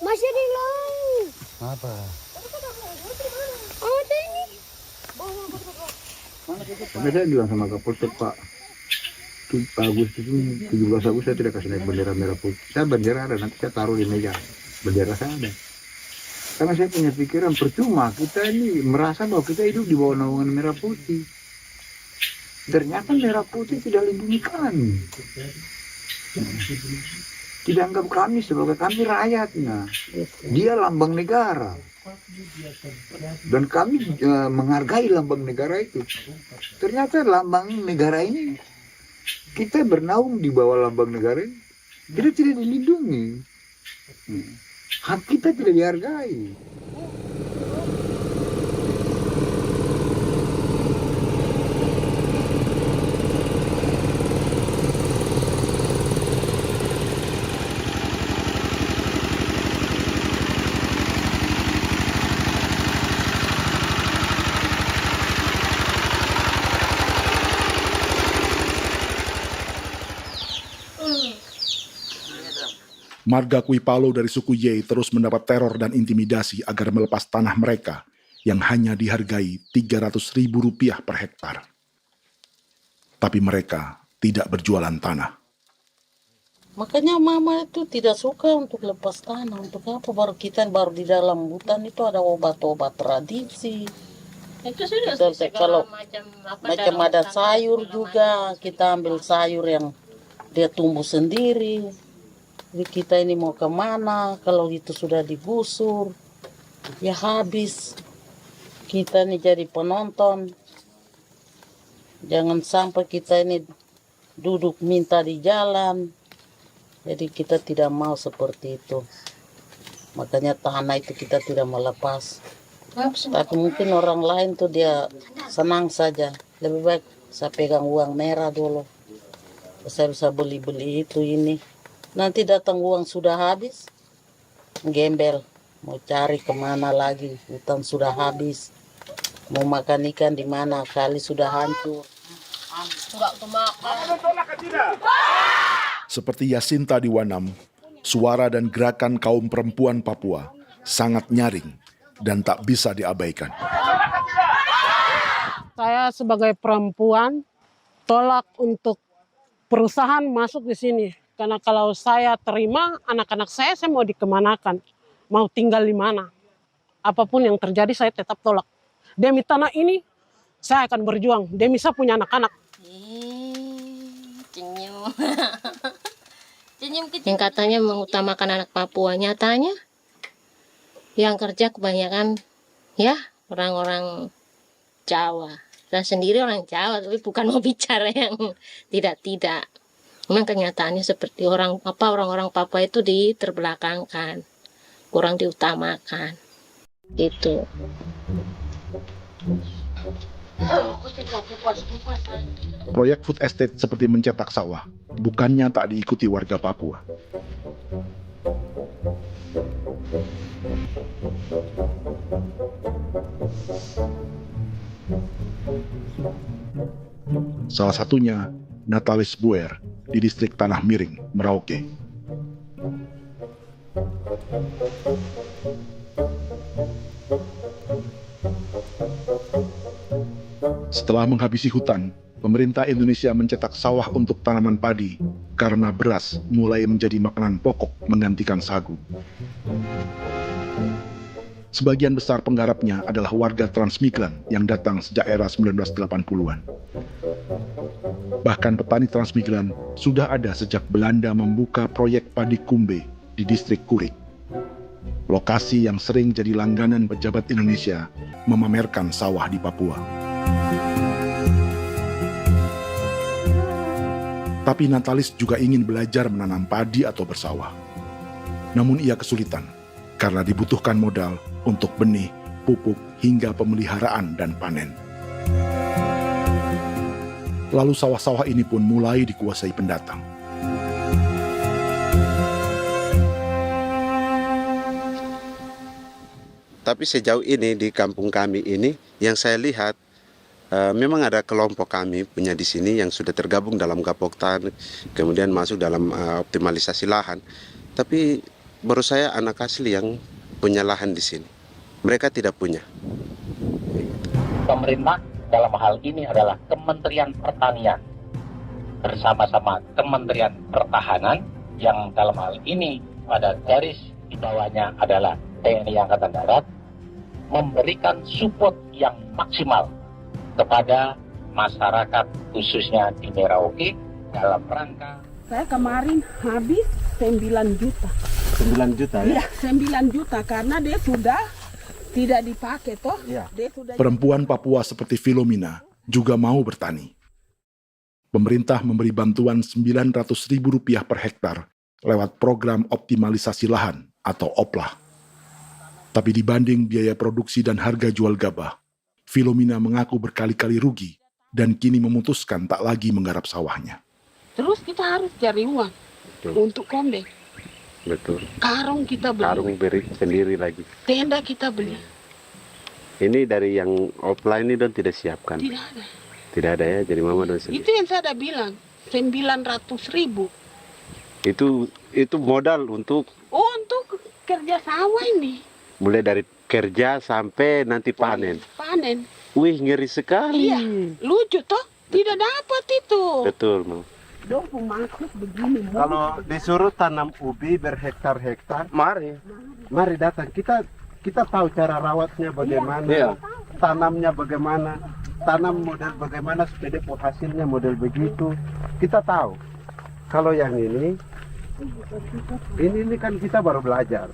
Masih di laut. Apa? Oh, ini. Karena saya bilang sama Kapolsek, Pak Agustus ini, 17 Agustus saya tidak kasih naik bendera merah putih. Saya bendera ada, nanti saya taruh di meja. Bendera saya ada. Karena saya punya pikiran percuma kita ini merasa bahwa kita hidup di bawah naungan merah putih. Ternyata merah putih tidak lindungi kami. Tidak anggap kami sebagai kami rakyatnya. Dia lambang negara. Dan kami menghargai lambang negara itu. Ternyata lambang negara ini, kita bernaung di bawah lambang negara ini, kita tidak dilindungi. Hak kita tidak dihargai. Marga Kuipalo dari suku Ye terus mendapat teror dan intimidasi agar melepas tanah mereka yang hanya dihargai Rp300.000 per hektar. Tapi mereka tidak berjualan tanah. Makanya mama itu tidak suka untuk lepas tanah. Untuk apa? Baru di dalam hutan itu ada obat-obat tradisi. Itu sudah Kalau macam ada sayur juga, kita ambil sayur yang dia tumbuh sendiri. Jadi kita ini mau kemana, kalau itu sudah digusur, ya habis. Kita ini jadi penonton. Jangan sampai kita ini duduk minta di jalan. Jadi kita tidak mau seperti itu. Makanya tanah itu kita tidak melepas. Tapi mungkin orang lain tuh dia senang saja. Lebih baik saya pegang uang merah dulu. Saya bisa beli-beli itu ini. Nanti datang uang sudah habis, gembel, mau cari kemana lagi, hutan sudah habis, mau makan ikan di mana, kali sudah hancur. Seperti Yasinta di Wanam, suara dan gerakan kaum perempuan Papua sangat nyaring dan tak bisa diabaikan. Saya sebagai perempuan tolak untuk perusahaan masuk di sini. Karena kalau saya terima anak-anak saya mau dikemanakan, mau tinggal di mana. Apapun yang terjadi saya tetap tolak. Demi tanah ini saya akan berjuang, demi saya punya anak-anak. Yang katanya mengutamakan anak Papua, nyatanya yang kerja kebanyakan ya orang-orang Jawa. Dan sendiri orang Jawa, tapi bukan mau bicara yang tidak-tidak. Memang kenyataannya seperti orang-orang Papua itu diterbelakangkan, kurang diutamakan, gitu. Proyek food estate seperti mencetak sawah, bukannya tak diikuti warga Papua. Salah satunya Natalis Buer di distrik Tanah Miring, Merauke. Setelah menghabisi hutan, pemerintah Indonesia mencetak sawah untuk tanaman padi karena beras mulai menjadi makanan pokok menggantikan sagu. Sebagian besar penggarapnya adalah warga transmigran yang datang sejak era 1980-an. Bahkan petani transmigran sudah ada sejak Belanda membuka proyek padi kumbe di distrik Kurik. lokasi yang sering jadi langganan pejabat Indonesia memamerkan sawah di Papua. Tapi Natalis juga ingin belajar menanam padi atau bersawah. Namun ia kesulitan karena dibutuhkan modal untuk benih, pupuk, hingga pemeliharaan dan panen. Lalu sawah-sawah ini pun mulai dikuasai pendatang. Tapi sejauh ini di kampung kami ini yang saya lihat memang ada kelompok kami punya di sini yang sudah tergabung dalam Gapoktan, kemudian masuk dalam optimalisasi lahan. Tapi baru saya anak asli yang punya lahan di sini. Mereka tidak punya. Pemerintah dalam hal ini adalah Kementerian Pertanian bersama-sama Kementerian Pertahanan yang dalam hal ini pada garis di bawahnya adalah TNI Angkatan Darat, memberikan support yang maksimal kepada masyarakat khususnya di Merauke dalam rangka. Saya kemarin habis 9 juta. 9 juta ya? Iya, 9 juta karena dia sudah tidak dipakai toh. Ya. Dia sudah... Perempuan Papua seperti Filomena juga mau bertani. Pemerintah memberi bantuan Rp900.000 per hektar lewat program optimalisasi lahan atau OPLAH. Tapi dibanding biaya produksi dan harga jual gabah, Filomena mengaku berkali-kali rugi dan kini memutuskan tak lagi menggarap sawahnya. Terus kita harus cari uang untuk kombeng. Betul. Karung kita beli. Karung beri sendiri lagi. Tenda kita beli. Ini dari yang offline ini don tidak siapkan. Tidak ada. Tidak ada ya, jadi mama don sendiri. Itu yang saya udah bilang, 900.000. Itu modal untuk kerja sawah ini. Mulai dari kerja sampai nanti panen. Panen. Wih, ngeri sekali. Iya, lucu toh? Tidak dapat itu. Betul, Mam. Dong maksud begini. Kalau disuruh tanam ubi berhektar-hektar, mari datang. Kita tahu cara rawatnya bagaimana, Iya. tanamnya bagaimana, tanam model bagaimana supaya hasilnya model begitu. Kita tahu. Kalau yang ini kan kita baru belajar.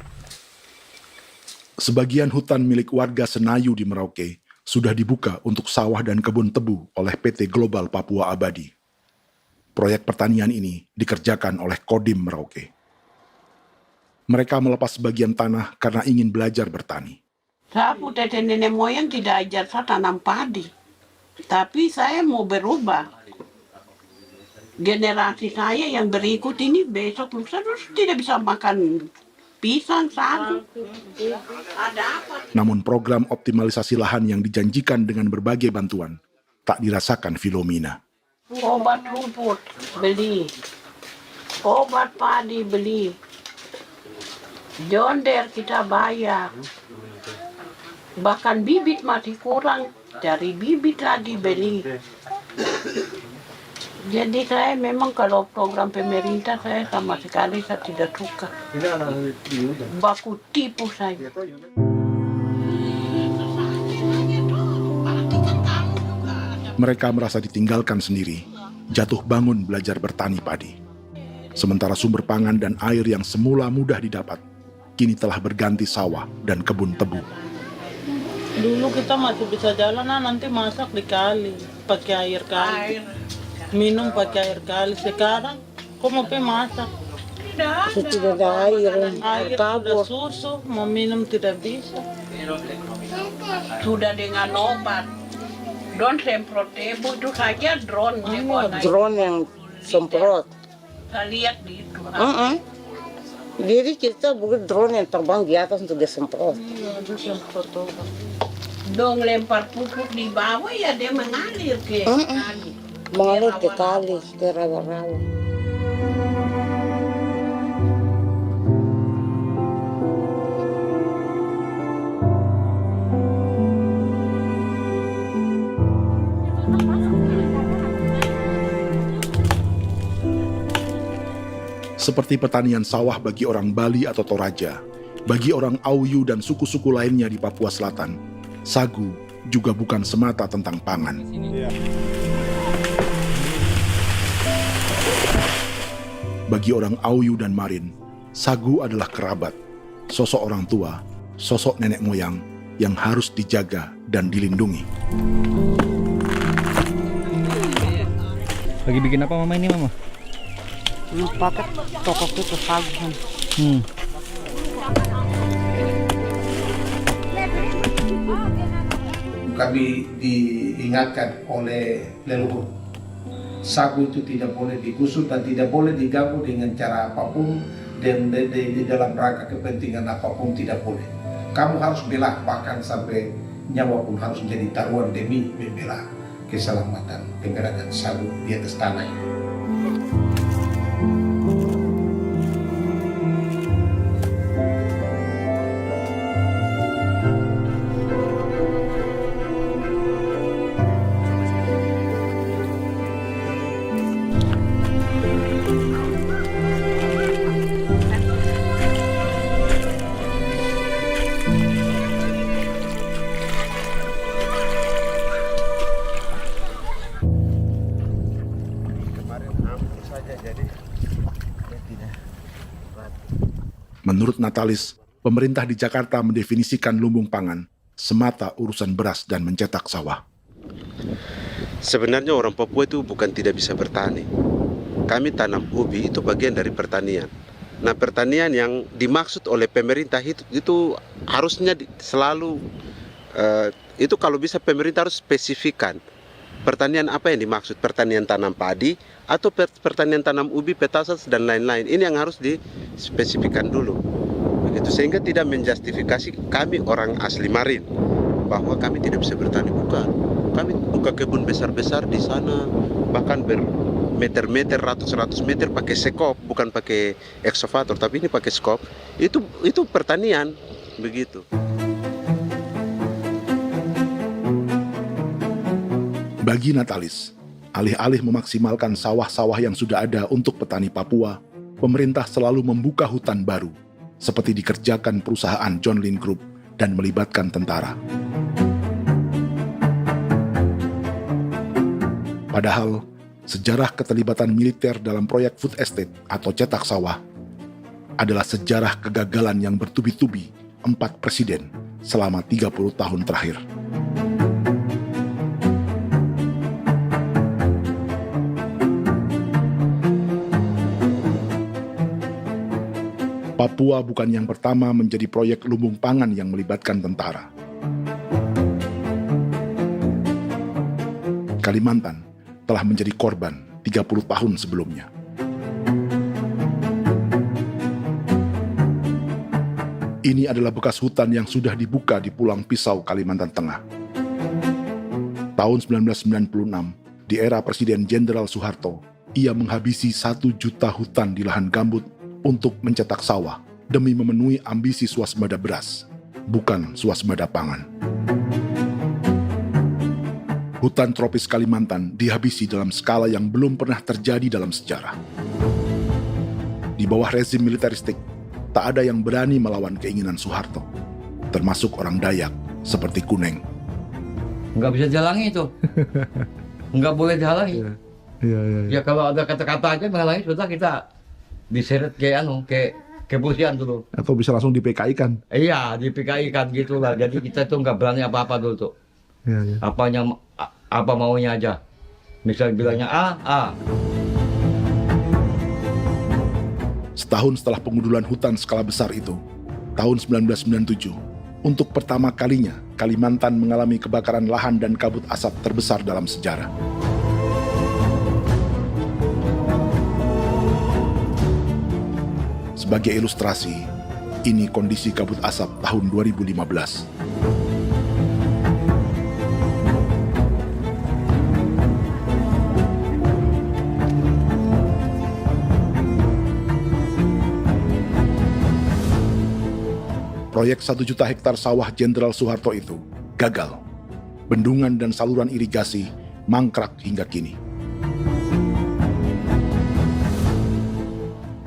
Sebagian hutan milik warga Senayu di Merauke sudah dibuka untuk sawah dan kebun tebu oleh PT Global Papua Abadi. Proyek pertanian ini dikerjakan oleh Kodim Merauke. Mereka melepas sebagian tanah karena ingin belajar bertani. Saya punya nenek moyang tidak ajar saya tanam padi. Tapi saya mau berubah. Generasi saya yang berikut ini besok lusa tidak bisa makan pisang, sagu. Ada apa? Namun program optimalisasi lahan yang dijanjikan dengan berbagai bantuan tak dirasakan Filomena. Obat rumput beli, obat padi beli, jonder kita bayar, bahkan bibit masih kurang, cari bibit lagi beli. Jadi saya memang kalau program pemerintah saya sama sekali saya tidak suka. Baku tipu saya. Mereka merasa ditinggalkan sendiri, jatuh bangun belajar bertani padi. Sementara sumber pangan dan air yang semula mudah didapat, kini telah berganti sawah dan kebun tebu. Dulu kita masih bisa jalan, nanti masak di kali, pakai air kali. Minum pakai air kali. Sekarang kok mau masak? Tidak ada air. Air sudah susu, mau minum tidak bisa. Sudah dengan obat. Drone semprot debu itu saja drone. Drone yang semprot. Saya lihat di itu. Jadi kita bukan drone yang terbang di atas untuk disemprot. Iya, itu semprot obat. Dong lempar pupuk di bawah ya dia mengalir ke kali. Mengalir ke kali, ke rawa-rawa. Seperti pertanian sawah bagi orang Bali atau Toraja, bagi orang Auyu dan suku-suku lainnya di Papua Selatan, sagu juga bukan semata tentang pangan. Bagi orang Auyu dan Marin, sagu adalah kerabat, sosok orang tua, sosok nenek moyang yang harus dijaga dan dilindungi. Lagi bikin apa mama ini mama? Pakai toko itu sagu. Kami diingatkan oleh leluhur, sagu itu tidak boleh digusur dan tidak boleh diganggu dengan cara apapun, dan di dalam rangka kepentingan apapun tidak boleh. Kamu harus bela, bahkan sampai nyawa pun harus menjadi taruhan demi membela keselamatan pemberangan sagu di atas tanah ini. Menurut Natalis, pemerintah di Jakarta mendefinisikan lumbung pangan semata urusan beras dan mencetak sawah. Sebenarnya orang Papua itu bukan tidak bisa bertani. Kami tanam ubi itu bagian dari pertanian. Nah, pertanian yang dimaksud oleh pemerintah itu harusnya selalu itu kalau bisa pemerintah harus spesifikkan pertanian apa yang dimaksud, pertanian tanam padi atau pertanian tanam ubi, petasan dan lain-lain. Ini yang harus dispesifikkan dulu. Begitu, sehingga tidak menjustifikasi kami orang asli Marin bahwa kami tidak bisa bertani, bukan. Kami buka kebun besar-besar di sana, bahkan bermeter-meter, ratus-ratus meter pakai sekop, bukan pakai ekskavator, tapi ini pakai skop. Itu pertanian, begitu. Bagi Natalis, alih-alih memaksimalkan sawah-sawah yang sudah ada untuk petani Papua, pemerintah selalu membuka hutan baru, seperti dikerjakan perusahaan John Lynn Group dan melibatkan tentara. Padahal, sejarah keterlibatan militer dalam proyek food estate atau cetak sawah adalah sejarah kegagalan yang bertubi-tubi 4 presiden selama 30 tahun terakhir. Papua bukan yang pertama menjadi proyek lumbung pangan yang melibatkan tentara. Kalimantan telah menjadi korban 30 tahun sebelumnya. Ini adalah bekas hutan yang sudah dibuka di Pulang Pisau, Kalimantan Tengah. Tahun 1996, di era Presiden Jenderal Soeharto, ia menghabisi 1 juta hutan di lahan gambut untuk mencetak sawah demi memenuhi ambisi swasembada beras, bukan swasembada pangan. Hutan tropis Kalimantan dihabisi dalam skala yang belum pernah terjadi dalam sejarah. Di bawah rezim militeristik, tak ada yang berani melawan keinginan Soeharto, termasuk orang Dayak seperti Kuneng. Nggak bisa dihalangi itu. Nggak boleh dihalangi. Ya kalau ada kata-kata aja menghalangi, sudah kita diseret ke kepolisian dulu. Atau bisa langsung di PKI-kan? Iya, di PKI-kan gitulah. Jadi kita tuh nggak berani apa-apa dulu tuh. Ya. Apa maunya aja. Misal bilangnya A. Setahun setelah pengundulan hutan skala besar itu, tahun 1997, untuk pertama kalinya Kalimantan mengalami kebakaran lahan dan kabut asap terbesar dalam sejarah. Sebagai ilustrasi, ini kondisi kabut asap tahun 2015. Proyek 1 juta hektar sawah Jenderal Soeharto itu gagal. Bendungan dan saluran irigasi mangkrak hingga kini.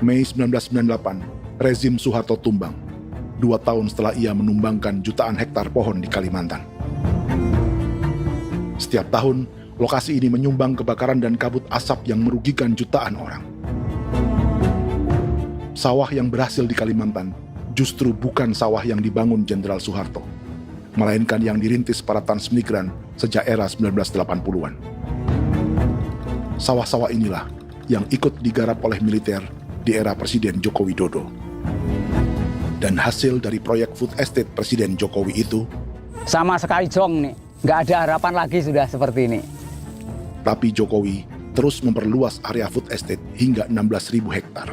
Mei 1998, rezim Soeharto tumbang, 2 tahun setelah ia menumbangkan jutaan hektar pohon di Kalimantan. Setiap tahun, lokasi ini menyumbang kebakaran dan kabut asap yang merugikan jutaan orang. Sawah yang berhasil di Kalimantan justru bukan sawah yang dibangun Jenderal Soeharto, melainkan yang dirintis para transmigran sejak era 1980-an. Sawah-sawah inilah yang ikut digarap oleh militer di era Presiden Joko Widodo. Dan hasil dari proyek food estate Presiden Jokowi itu sama sekali jong nih, nggak ada harapan lagi sudah seperti ini. Tapi Jokowi terus memperluas area food estate hingga 16.000 hektar.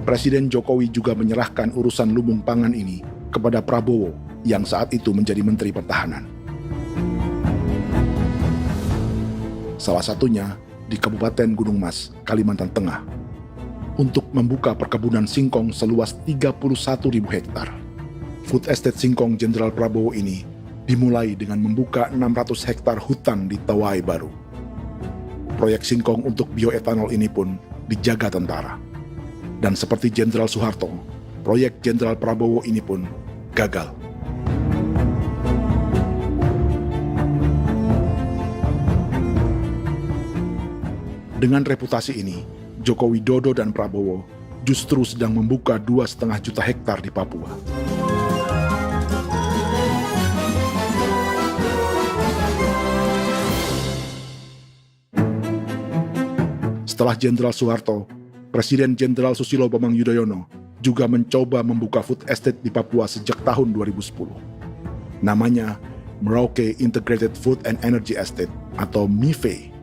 Presiden Jokowi juga menyerahkan urusan lumbung pangan ini kepada Prabowo yang saat itu menjadi Menteri Pertahanan. Salah satunya di Kabupaten Gunung Mas, Kalimantan Tengah, untuk membuka perkebunan singkong seluas 31.000 hektar. Food Estate Singkong Jenderal Prabowo ini dimulai dengan membuka 600 hektar hutan di Tawai Baru. Proyek singkong untuk bioetanol ini pun dijaga tentara. Dan seperti Jenderal Soeharto, proyek Jenderal Prabowo ini pun gagal. Dengan reputasi ini, Joko Widodo dan Prabowo justru sedang membuka 2,5 juta hektar di Papua. Setelah Jenderal Soeharto, Presiden Jenderal Susilo Bambang Yudhoyono juga mencoba membuka food estate di Papua sejak tahun 2010. Namanya Merauke Integrated Food and Energy Estate atau MIFE.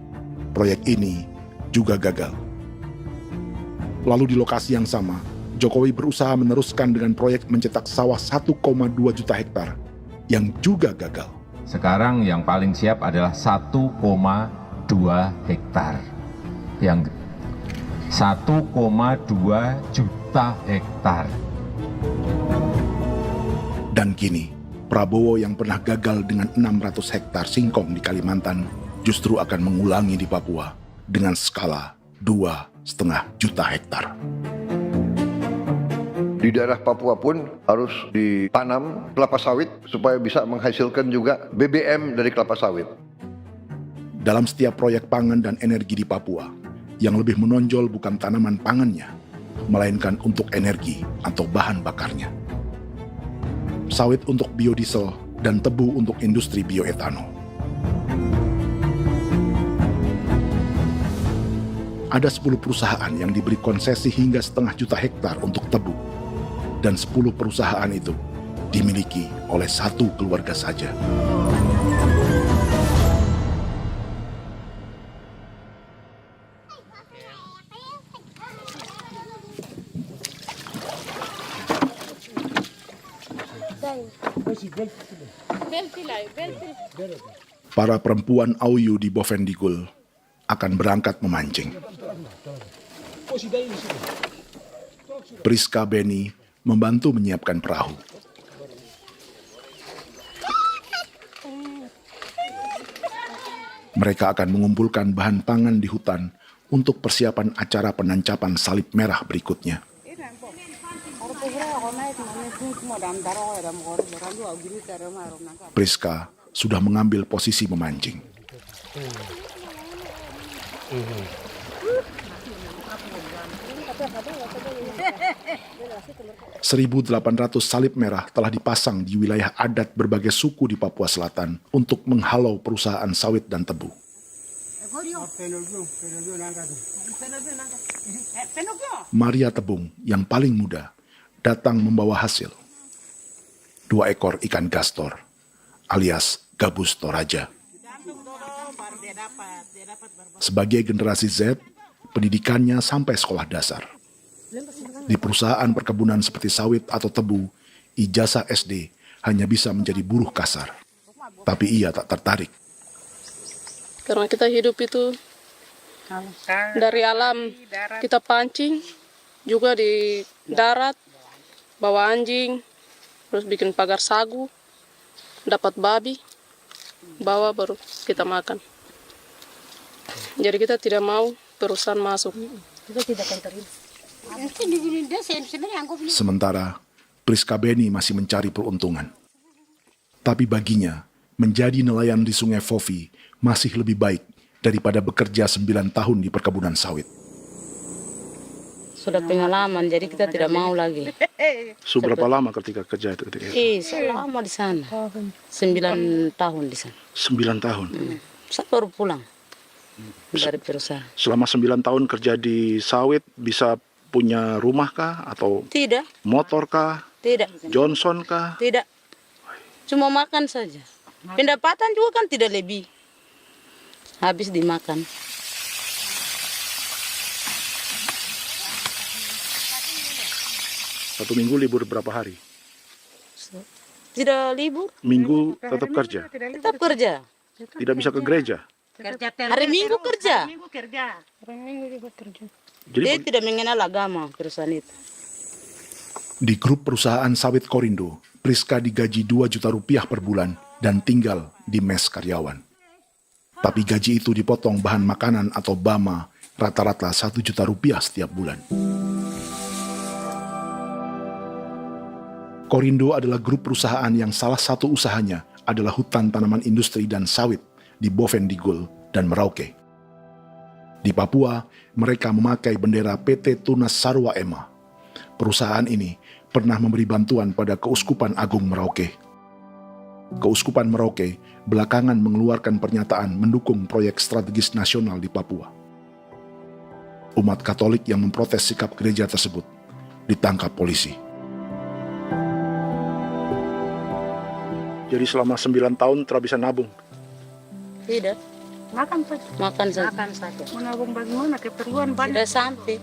Proyek ini juga gagal. Lalu di lokasi yang sama, Jokowi berusaha meneruskan dengan proyek mencetak sawah 1,2 juta hektar yang juga gagal. Sekarang yang paling siap adalah 1,2 hektar. Yang 1,2 juta hektar. Dan kini, Prabowo yang pernah gagal dengan 600 hektar singkong di Kalimantan justru akan mengulangi di Papua dengan skala 2,5 juta hektar. Di daerah Papua pun harus ditanam kelapa sawit supaya bisa menghasilkan juga BBM dari kelapa sawit. Dalam setiap proyek pangan dan energi di Papua, yang lebih menonjol bukan tanaman pangannya, melainkan untuk energi atau bahan bakarnya. Sawit untuk biodiesel dan tebu untuk industri bioetanol. Ada 10 perusahaan yang diberi konsesi hingga 0,5 juta hektar untuk tebu. Dan 10 perusahaan itu dimiliki oleh satu keluarga saja. Para perempuan Auyu di Bovendigul akan berangkat memancing. Priska Beni membantu menyiapkan perahu. Mereka akan mengumpulkan bahan pangan di hutan untuk persiapan acara penancapan salib merah berikutnya. Priska sudah mengambil posisi memancing. 1.800 salib merah telah dipasang di wilayah adat berbagai suku di Papua Selatan untuk menghalau perusahaan sawit dan tebu. Maria Tebung yang paling muda datang membawa hasil. 2 ekor ikan gastor alias gabus toraja. Sebagai generasi Z, pendidikannya sampai sekolah dasar. Di perusahaan perkebunan seperti sawit atau tebu, ijazah SD hanya bisa menjadi buruh kasar. Tapi ia tak tertarik. Karena kita hidup itu dari alam, kita pancing, juga di darat, bawa anjing, terus bikin pagar sagu, dapat babi, bawa baru kita makan. Jadi kita tidak mau perusahaan masuk. Kita tidak akan terima. Sementara Priska Beni masih mencari peruntungan. Tapi baginya, menjadi nelayan di Sungai Fofi masih lebih baik daripada bekerja 9 tahun di perkebunan sawit. sudah pengalaman, jadi kita tidak mau lagi. Sudah berapa lama ketika kerja itu? Selama di sana. 9 tahun di sana. 9 tahun? Saya baru pulang dari perusahaan. Selama 9 tahun kerja di sawit, bisa punya rumah kah? Atau Tidak. motor kah? Tidak. Johnson kah? Tidak. Cuma makan saja. Pendapatan juga kan tidak lebih. Habis dimakan. Satu minggu libur berapa hari? Tidak libur. Minggu tetap kerja? Tetap kerja. Tidak bisa ke gereja? Hari Minggu kerja. Hari Minggu juga kerja. Dia tidak mengenal agama perusahaan itu. Di grup perusahaan sawit Korindo, Priska digaji 2 juta rupiah per bulan dan tinggal di mes karyawan. Tapi gaji itu dipotong bahan makanan atau BAMA rata-rata 1 juta rupiah setiap bulan. Korindo adalah grup perusahaan yang salah satu usahanya adalah hutan tanaman industri dan sawit di Bovendigul dan Merauke. Di Papua, mereka memakai bendera PT Tunas Sarwa Ema. Perusahaan ini pernah memberi bantuan pada Keuskupan Agung Merauke. Keuskupan Merauke belakangan mengeluarkan pernyataan mendukung proyek strategis nasional di Papua. Umat Katolik yang memprotes sikap gereja tersebut ditangkap polisi. Jadi selama 9 tahun tidak bisa nabung? Tidak. Makan saja. Makan saja. Makan saja. Menabung bagaimana? Keperluan banyak. Tidak sampai.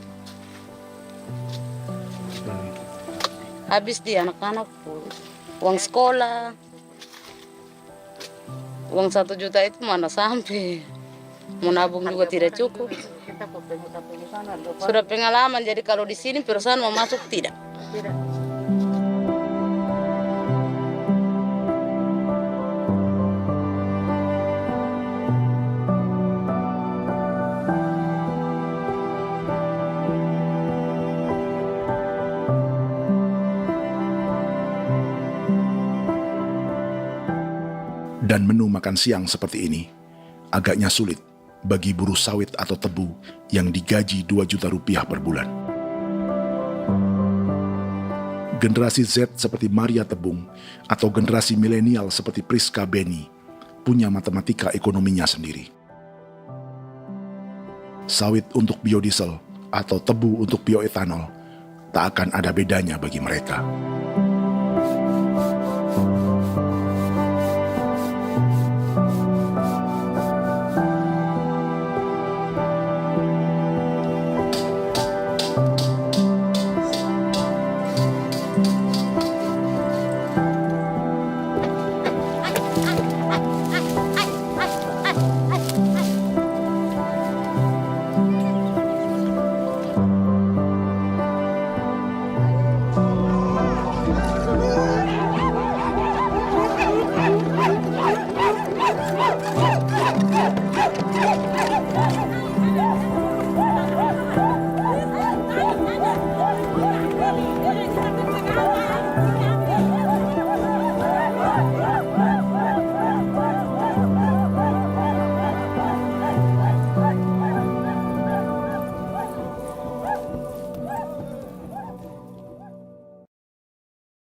Habis di anak-anak uang sekolah. Uang 1 juta itu mana sampai. Mau nabung juga tidak cukup. Sudah pengalaman, jadi kalau di sini perusahaan mau masuk tidak. Tidak. Dan menu makan siang seperti ini agaknya sulit bagi buruh sawit atau tebu yang digaji 2 juta rupiah per bulan. Generasi Z seperti Maria Tebung atau generasi milenial seperti Priska Beni punya matematika ekonominya sendiri. Sawit untuk biodiesel atau tebu untuk bioetanol tak akan ada bedanya bagi mereka.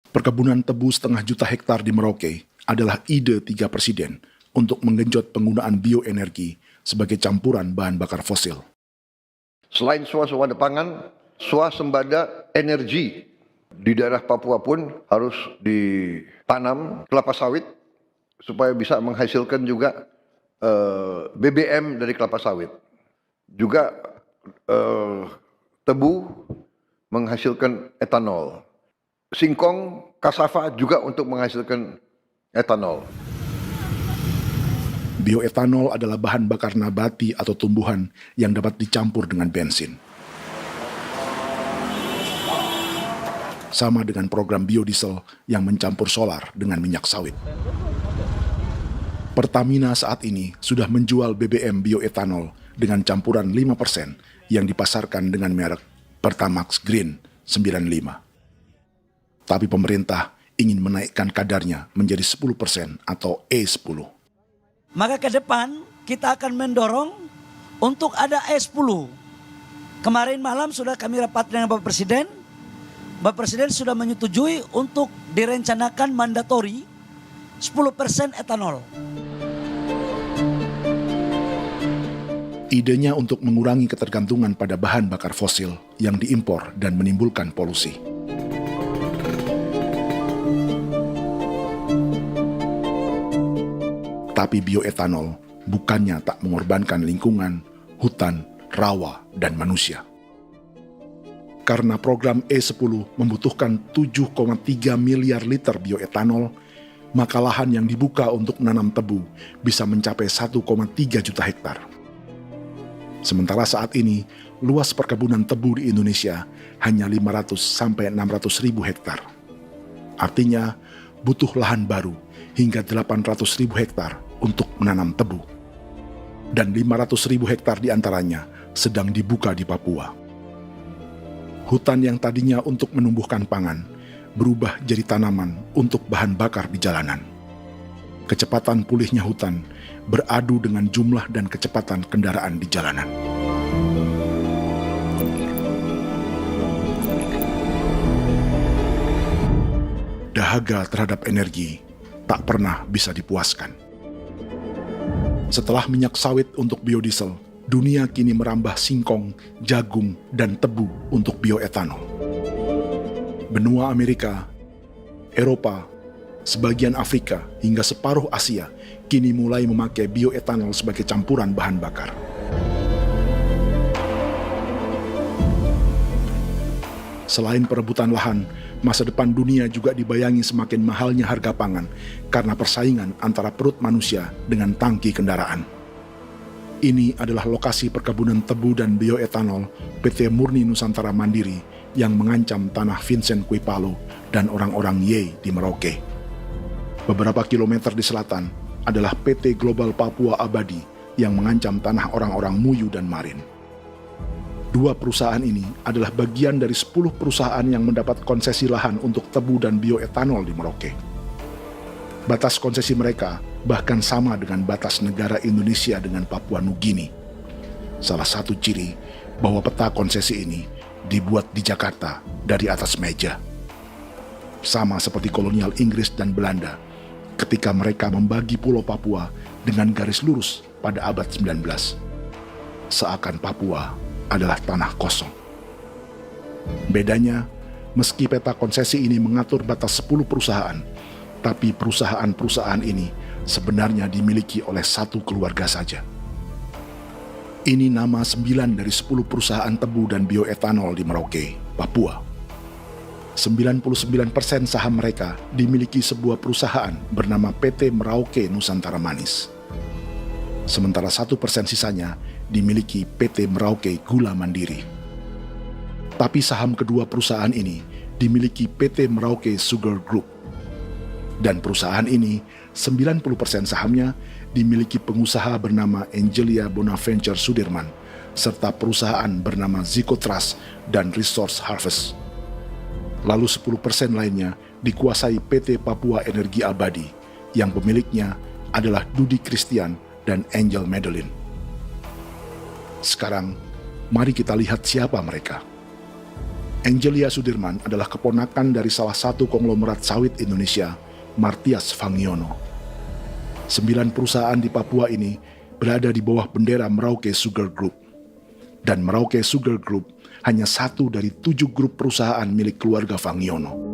Perkebunan tebu 1,5 juta hektar di Merauke adalah ide 3 presiden untuk menggenjot penggunaan bioenergi sebagai campuran bahan bakar fosil. Selain swasembada pangan, swasembada energi di daerah Papua pun harus ditanam kelapa sawit supaya bisa menghasilkan juga BBM dari kelapa sawit. Juga tebu menghasilkan etanol. Singkong, kasava juga untuk menghasilkan etanol. Bioetanol adalah bahan bakar nabati atau tumbuhan yang dapat dicampur dengan bensin. Sama dengan program biodiesel yang mencampur solar dengan minyak sawit. Pertamina saat ini sudah menjual BBM bioetanol dengan campuran 5% yang dipasarkan dengan merek Pertamax Green 95. Tapi pemerintah ingin menaikkan kadarnya menjadi 10% atau E10. Maka ke depan kita akan mendorong untuk ada E10 Kemarin malam sudah kami rapat dengan Bapak Presiden. Bapak Presiden sudah menyetujui untuk direncanakan mandatori 10% etanol. Idenya untuk mengurangi ketergantungan pada bahan bakar fosil yang diimpor dan menimbulkan polusi. Tapi bioetanol bukannya tak mengorbankan lingkungan, hutan, rawa, dan manusia. Karena program E10 membutuhkan 7,3 miliar liter bioetanol, maka lahan yang dibuka untuk menanam tebu bisa mencapai 1,3 juta hektar. Sementara saat ini, luas perkebunan tebu di Indonesia hanya 500 sampai 600 ribu hektar. Artinya, butuh lahan baru hingga 800 ribu hektar untuk menanam tebu. Dan 500 ribu hektar diantaranya sedang dibuka di Papua. Hutan yang tadinya untuk menumbuhkan pangan berubah jadi tanaman untuk bahan bakar di jalanan. Kecepatan pulihnya hutan beradu dengan jumlah dan kecepatan kendaraan di jalanan. Dahaga terhadap energi tak pernah bisa dipuaskan. Setelah minyak sawit untuk biodiesel, dunia kini merambah singkong, jagung, dan tebu untuk bioetanol. Benua Amerika, Eropa, sebagian Afrika, hingga separuh Asia kini mulai memakai bioetanol sebagai campuran bahan bakar. Selain perebutan lahan, masa depan dunia juga dibayangi semakin mahalnya harga pangan karena persaingan antara perut manusia dengan tangki kendaraan. Ini adalah lokasi perkebunan tebu dan bioetanol PT Murni Nusantara Mandiri yang mengancam tanah Vincent Quipalo dan orang-orang Ye di Merauke. Beberapa kilometer di selatan adalah PT Global Papua Abadi yang mengancam tanah orang-orang Muyu dan Marin. Dua perusahaan ini adalah bagian dari 10 perusahaan yang mendapat konsesi lahan untuk tebu dan bioetanol di Merauke. Batas konsesi mereka bahkan sama dengan batas negara Indonesia dengan Papua Nugini. Salah satu ciri bahwa peta konsesi ini dibuat di Jakarta dari atas meja. Sama seperti kolonial Inggris dan Belanda ketika mereka membagi Pulau Papua dengan garis lurus pada abad 19. Seakan Papua adalah tanah kosong. Bedanya, meski peta konsesi ini mengatur batas 10 perusahaan, tapi perusahaan-perusahaan ini sebenarnya dimiliki oleh satu keluarga saja. Ini nama 9 dari 10 perusahaan tebu dan bioetanol di Merauke, Papua. 99% saham mereka dimiliki sebuah perusahaan bernama PT Merauke Nusantara Manis. Sementara 1% sisanya dimiliki PT Merauke Gula Mandiri. Tapi saham kedua perusahaan ini dimiliki PT Merauke Sugar Group. Dan perusahaan ini 90% sahamnya dimiliki pengusaha bernama Angelia Bonaventure Sudirman, serta perusahaan bernama Zico Trust dan Resource Harvest. Lalu 10% lainnya dikuasai PT Papua Energi Abadi, yang pemiliknya adalah Dudi Christian dan Angel Madeline. Sekarang, mari kita lihat siapa mereka. Angelia Sudirman adalah keponakan dari salah satu konglomerat sawit Indonesia, Martias Fangiono. 9 perusahaan di Papua ini berada di bawah bendera Merauke Sugar Group. Dan Merauke Sugar Group hanya satu dari 7 grup perusahaan milik keluarga Fangiono.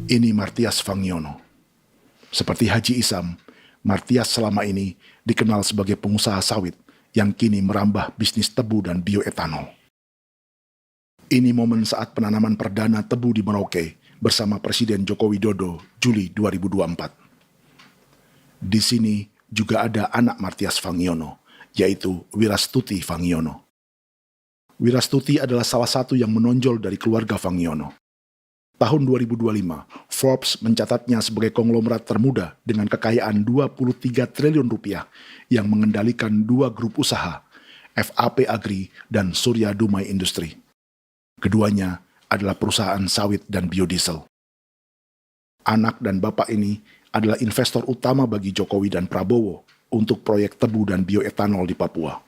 Ini Martias Fangiono. Seperti Haji Isam, Martias selama ini dikenal sebagai pengusaha sawit yang kini merambah bisnis tebu dan bioetanol. Ini momen saat penanaman perdana tebu di Merauke bersama Presiden Joko Widodo Juli 2024. Di sini juga ada anak Martias Fangiono, yaitu Wirastuti Fangiono. Wirastuti adalah salah satu yang menonjol dari keluarga Fangiono. Tahun 2025, Forbes mencatatnya sebagai konglomerat termuda dengan kekayaan 23 triliun rupiah yang mengendalikan 2 grup usaha, FAP Agri dan Surya Dumai Industri. Keduanya adalah perusahaan sawit dan biodiesel. Anak dan bapak ini adalah investor utama bagi Jokowi dan Prabowo untuk proyek tebu dan bioetanol di Papua.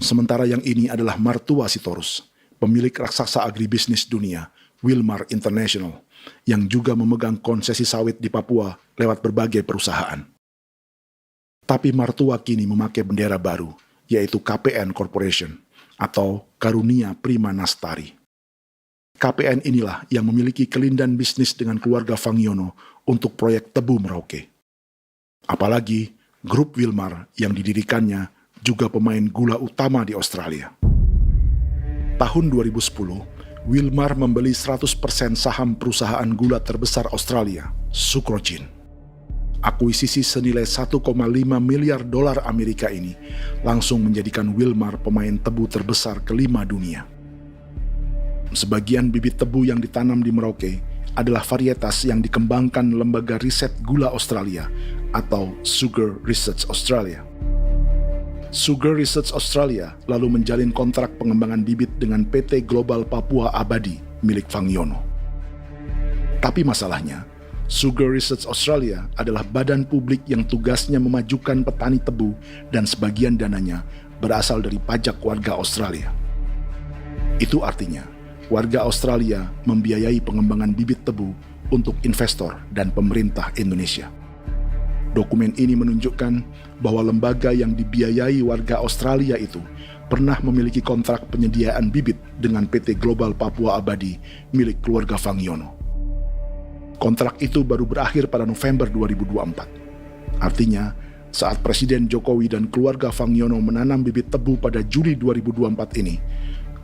Sementara yang ini adalah mertua Sitorus, pemilik raksasa agribisnis dunia, Wilmar International, yang juga memegang konsesi sawit di Papua lewat berbagai perusahaan. Tapi mertua kini memakai bendera baru, yaitu KPN Corporation atau Karunia Prima Nastari. KPN inilah yang memiliki kelindan bisnis dengan keluarga Fangiono untuk proyek tebu Merauke. Apalagi grup Wilmar yang didirikannya juga pemain gula utama di Australia. Tahun 2010, Wilmar membeli 100% saham perusahaan gula terbesar Australia, Sucrogin. Akuisisi senilai 1,5 miliar dolar Amerika ini langsung menjadikan Wilmar pemain tebu terbesar kelima dunia. Sebagian bibit tebu yang ditanam di Merauke adalah varietas yang dikembangkan Lembaga Riset Gula Australia atau Sugar Research Australia. Sugar Research Australia lalu menjalin kontrak pengembangan bibit dengan PT Global Papua Abadi milik Fangiono. Tapi masalahnya, Sugar Research Australia adalah badan publik yang tugasnya memajukan petani tebu dan sebagian dananya berasal dari pajak warga Australia. Itu artinya, warga Australia membiayai pengembangan bibit tebu untuk investor dan pemerintah Indonesia. Dokumen ini menunjukkan bahwa lembaga yang dibiayai warga Australia itu pernah memiliki kontrak penyediaan bibit dengan PT Global Papua Abadi milik keluarga Fangiono. Kontrak itu baru berakhir pada November 2024. Artinya, saat Presiden Jokowi dan keluarga Fangiono menanam bibit tebu pada Juli 2024 ini,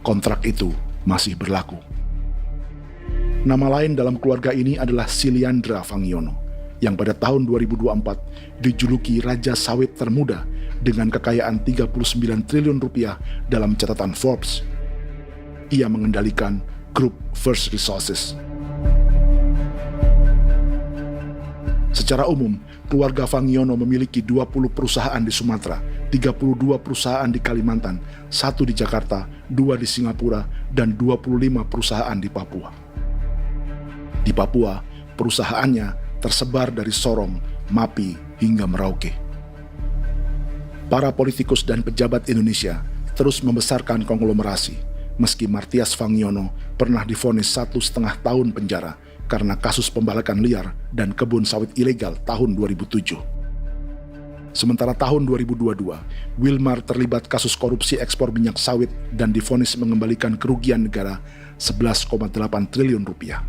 kontrak itu masih berlaku. Nama lain dalam keluarga ini adalah Siliandra Fangiono, yang pada tahun 2024 dijuluki Raja Sawit Termuda dengan kekayaan 39 triliun rupiah dalam catatan Forbes. Ia mengendalikan grup First Resources. Secara umum, keluarga Fangiono memiliki 20 perusahaan di Sumatera, 32 perusahaan di Kalimantan, 1 di Jakarta, 2 di Singapura, dan 25 perusahaan di Papua. Di Papua, perusahaannya tersebar dari Sorong, Mapi, hingga Merauke. Para politikus dan pejabat Indonesia terus membesarkan konglomerasi, meski Martias Fangiono pernah divonis 1,5 tahun penjara karena kasus pembalakan liar dan kebun sawit ilegal tahun 2007. Sementara tahun 2022, Wilmar terlibat kasus korupsi ekspor minyak sawit dan divonis mengembalikan kerugian negara 11,8 triliun rupiah.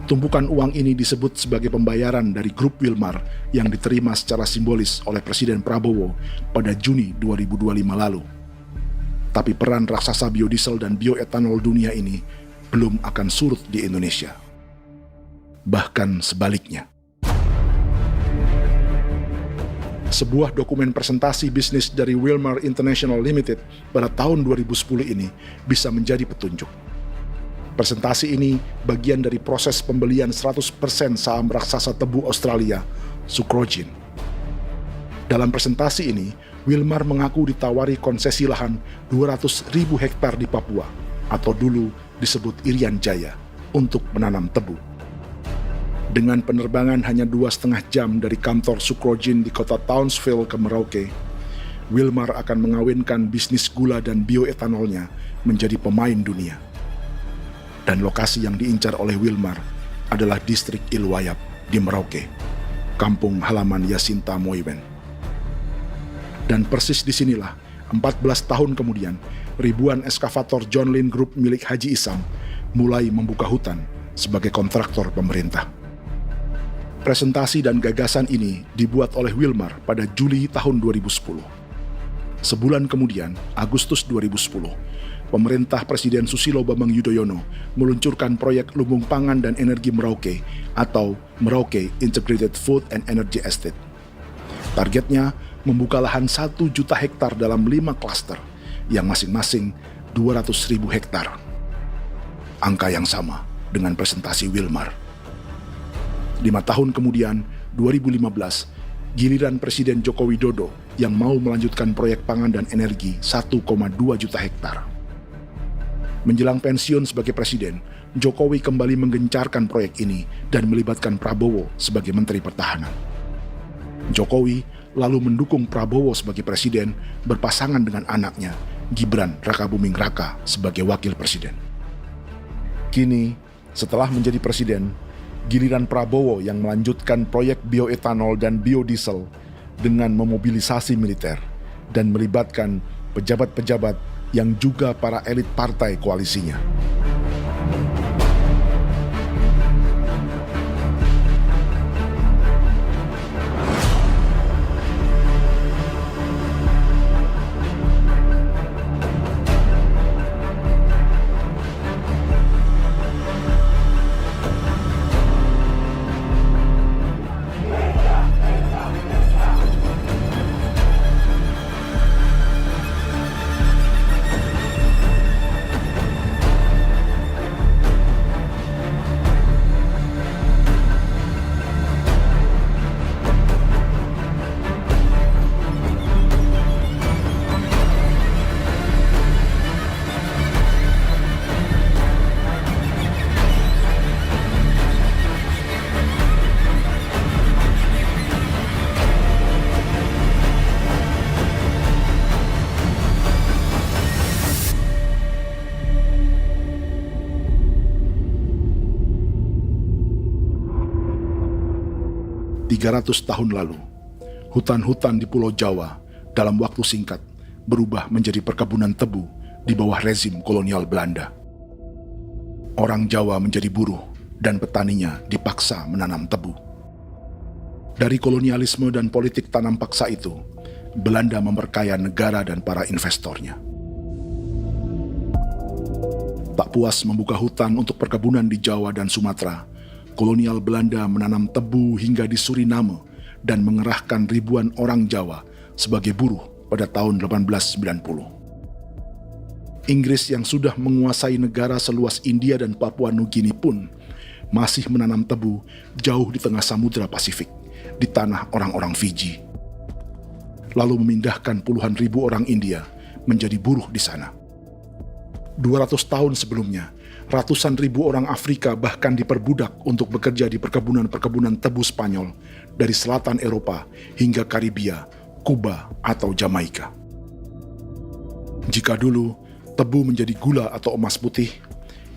Tumpukan uang ini disebut sebagai pembayaran dari grup Wilmar yang diterima secara simbolis oleh Presiden Prabowo pada Juni 2025 lalu. Tapi peran raksasa biodiesel dan bioetanol dunia ini belum akan surut di Indonesia. Bahkan sebaliknya. Sebuah dokumen presentasi bisnis dari Wilmar International Limited pada tahun 2010 ini bisa menjadi petunjuk. Presentasi ini bagian dari proses pembelian 100% saham raksasa tebu Australia, Sucrogin. Dalam presentasi ini, Wilmar mengaku ditawari konsesi lahan 200.000 hektar di Papua, atau dulu disebut Irian Jaya, untuk menanam tebu. Dengan penerbangan hanya 2,5 jam dari kantor Sucrogin di kota Townsville ke Merauke, Wilmar akan mengawinkan bisnis gula dan bioetanolnya menjadi pemain dunia. Dan lokasi yang diincar oleh Wilmar adalah distrik Ilwayap di Merauke, kampung halaman Yasinta Moiwen. Dan persis disinilah, 14 tahun kemudian, ribuan eskavator John Lynn Group milik Haji Isam mulai membuka hutan sebagai kontraktor pemerintah. Presentasi dan gagasan ini dibuat oleh Wilmar pada Juli tahun 2010. Sebulan kemudian, Agustus 2010, pemerintah Presiden Susilo Bambang Yudhoyono meluncurkan proyek Lumbung Pangan dan Energi Merauke atau Merauke Integrated Food and Energy Estate. Targetnya membuka lahan 1 juta hektar dalam 5 klaster, yang masing-masing 200.000 hektar. Angka yang sama dengan presentasi Wilmar. 5 tahun kemudian, 2015, giliran Presiden Joko Widodo yang mau melanjutkan proyek pangan dan energi 1,2 juta hektar. Menjelang pensiun sebagai presiden, Jokowi kembali menggencarkan proyek ini dan melibatkan Prabowo sebagai Menteri Pertahanan. Jokowi lalu mendukung Prabowo sebagai presiden berpasangan dengan anaknya, Gibran Rakabuming Raka sebagai wakil presiden. Kini, setelah menjadi presiden, giliran Prabowo yang melanjutkan proyek bioetanol dan biodiesel dengan memobilisasi militer dan melibatkan pejabat-pejabat yang juga para elit partai koalisinya. Tahun lalu, hutan-hutan di Pulau Jawa dalam waktu singkat berubah menjadi perkebunan tebu di bawah rezim kolonial Belanda. Orang Jawa menjadi buruh dan petaninya dipaksa menanam tebu. Dari kolonialisme dan politik tanam paksa itu, Belanda memperkaya negara dan para investornya. Tak puas membuka hutan untuk perkebunan di Jawa dan Sumatera, kolonial Belanda menanam tebu hingga di Suriname dan mengerahkan ribuan orang Jawa sebagai buruh pada tahun 1890. Inggris yang sudah menguasai negara seluas India dan Papua Nugini pun masih menanam tebu jauh di tengah Samudra Pasifik, di tanah orang-orang Fiji. Lalu memindahkan puluhan ribu orang India menjadi buruh di sana. 200 tahun sebelumnya, ratusan ribu orang Afrika bahkan diperbudak untuk bekerja di perkebunan-perkebunan tebu Spanyol dari selatan Eropa hingga Karibia, Kuba, atau Jamaika. Jika dulu tebu menjadi gula atau emas putih,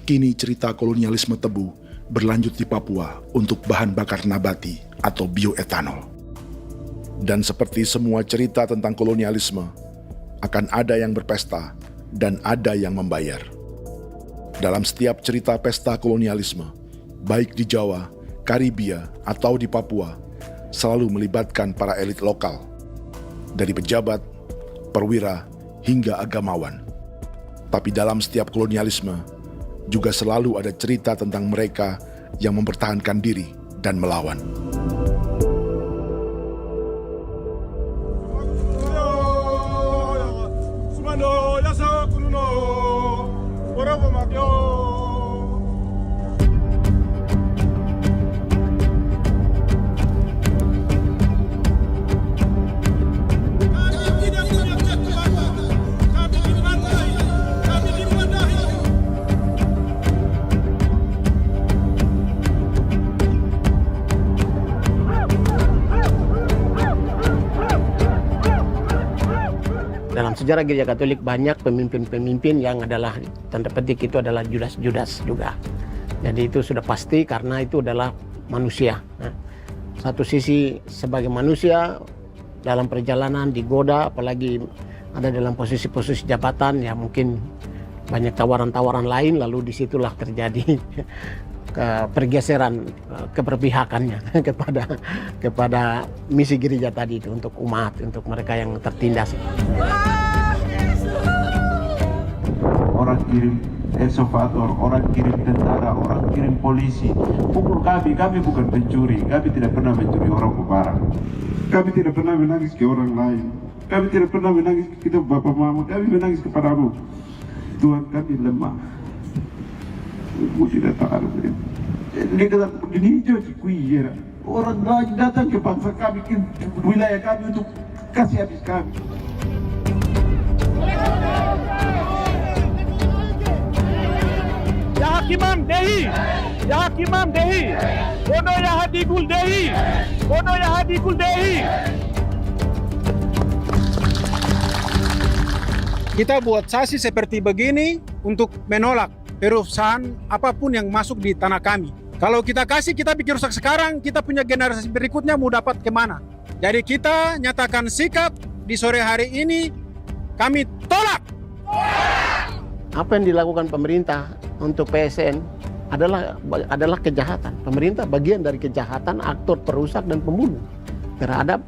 kini cerita kolonialisme tebu berlanjut di Papua untuk bahan bakar nabati atau bioetanol. Dan seperti semua cerita tentang kolonialisme, akan ada yang berpesta dan ada yang membayar. Dalam setiap cerita pesta kolonialisme, baik di Jawa, Karibia, atau di Papua, selalu melibatkan para elit lokal, dari pejabat, perwira, hingga agamawan. Tapi dalam setiap kolonialisme, juga selalu ada cerita tentang mereka yang mempertahankan diri dan melawan. Dalam sejarah Gereja Katolik banyak pemimpin-pemimpin yang adalah tanda petik itu adalah Judas-Judas juga. Jadi itu sudah pasti karena itu adalah manusia. Nah, satu sisi sebagai manusia dalam perjalanan digoda, apalagi ada dalam posisi-posisi jabatan ya mungkin banyak tawaran-tawaran lain, lalu disitulah terjadi pergeseran keberpihakannya kepada misi gereja tadi itu untuk umat, untuk mereka yang tertindas. Orang kirim eksavator, orang kirim tentara, orang kirim polisi, pukul kami bukan pencuri, kami tidak pernah mencuri orang barang. Kami tidak pernah menangis ke orang lain, kami tidak pernah menangis ke kita bapak mama, kami menangis kepadamu. Tuhan kami lemah. Ibu tidak tahu. Dia kata, ini hijau orang datang ke bangsa kami, ke wilayah kami untuk kasih habis kami. Hakimam Dehi, Ya Hakimam Dehi, Bono Ya Hadigul Dehi, Bono Ya Hadigul Dehi. Kita buat sasi seperti begini untuk menolak perusahaan apapun yang masuk di tanah kami. Kalau kita kasih, kita bikin rusak sekarang, kita punya generasi berikutnya mau dapat kemana. Jadi kita nyatakan sikap di sore hari ini, kami tolak. Apa yang dilakukan pemerintah untuk PSN adalah kejahatan. Pemerintah bagian dari kejahatan, aktor perusak dan pembunuh terhadap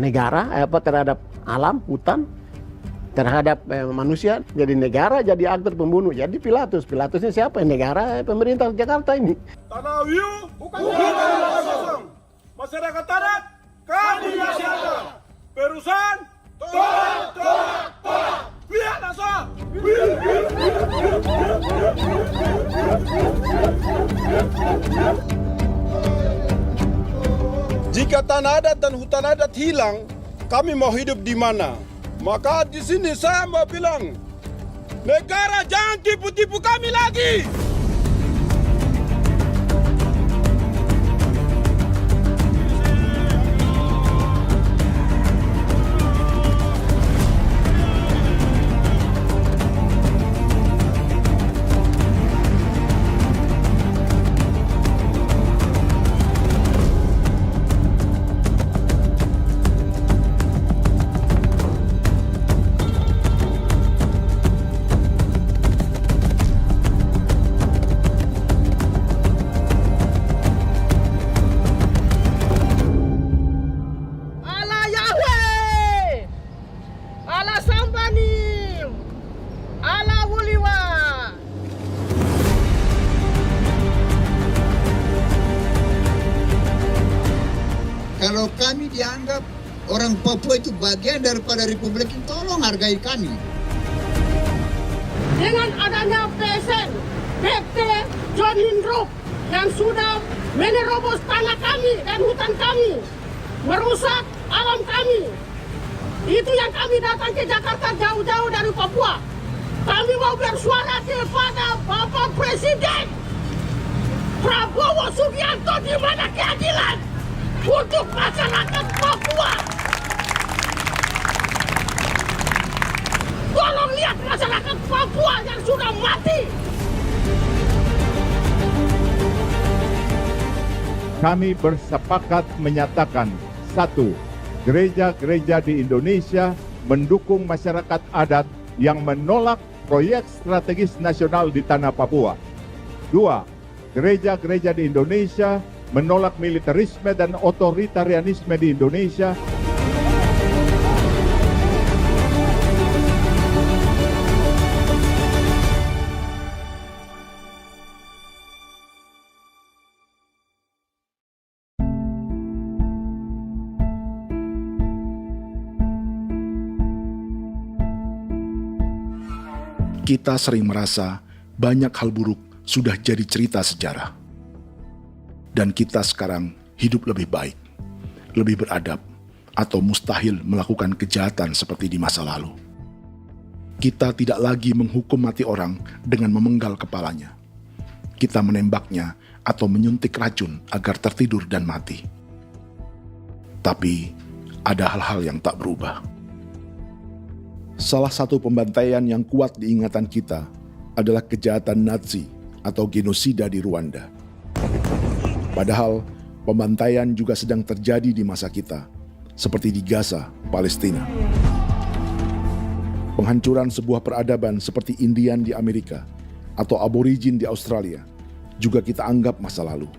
negara, terhadap alam, hutan, terhadap manusia. Jadi negara jadi aktor pembunuh. Jadi Pilatusnya siapa? Negara, pemerintah Jakarta ini. Tanah Wiu bukan kosong. Masyarakat adat kami masyarakat. Perusahaan tolak. Lihat asal. Jika tanah adat dan hutan adat hilang, kami mau hidup di mana? Maka di sini saya mau bilang, negara jangan tipu-tipu kami lagi. Kalau kami dianggap orang Papua itu bagian daripada Republik ini, tolong hargai kami. Dengan adanya PSN, PT, John Lindrup yang sudah menerobos tanah kami dan hutan kami, merusak alam kami. Itu yang kami datang ke Jakarta jauh-jauh dari Papua. Kami mau bersuara kepada Bapak Presiden Prabowo Subianto, di mana keadilan untuk masyarakat Papua. Tolong lihat masyarakat Papua yang sudah mati. Kami bersepakat menyatakan, 1. Gereja-gereja di Indonesia mendukung masyarakat adat yang menolak proyek strategis nasional di tanah Papua. 2. Gereja-gereja di Indonesia menolak militerisme dan otoritarianisme di Indonesia. Kita sering merasa banyak hal buruk sudah jadi cerita sejarah. Dan kita sekarang hidup lebih baik, lebih beradab, atau mustahil melakukan kejahatan seperti di masa lalu. Kita tidak lagi menghukum mati orang dengan memenggal kepalanya. Kita menembaknya atau menyuntik racun agar tertidur dan mati. Tapi ada hal-hal yang tak berubah. Salah satu pembantaian yang kuat di ingatan kita adalah kejahatan Nazi atau genosida di Rwanda. Padahal pembantaian juga sedang terjadi di masa kita, seperti di Gaza, Palestina. Penghancuran sebuah peradaban seperti Indian di Amerika atau aborigin di Australia juga kita anggap masa lalu.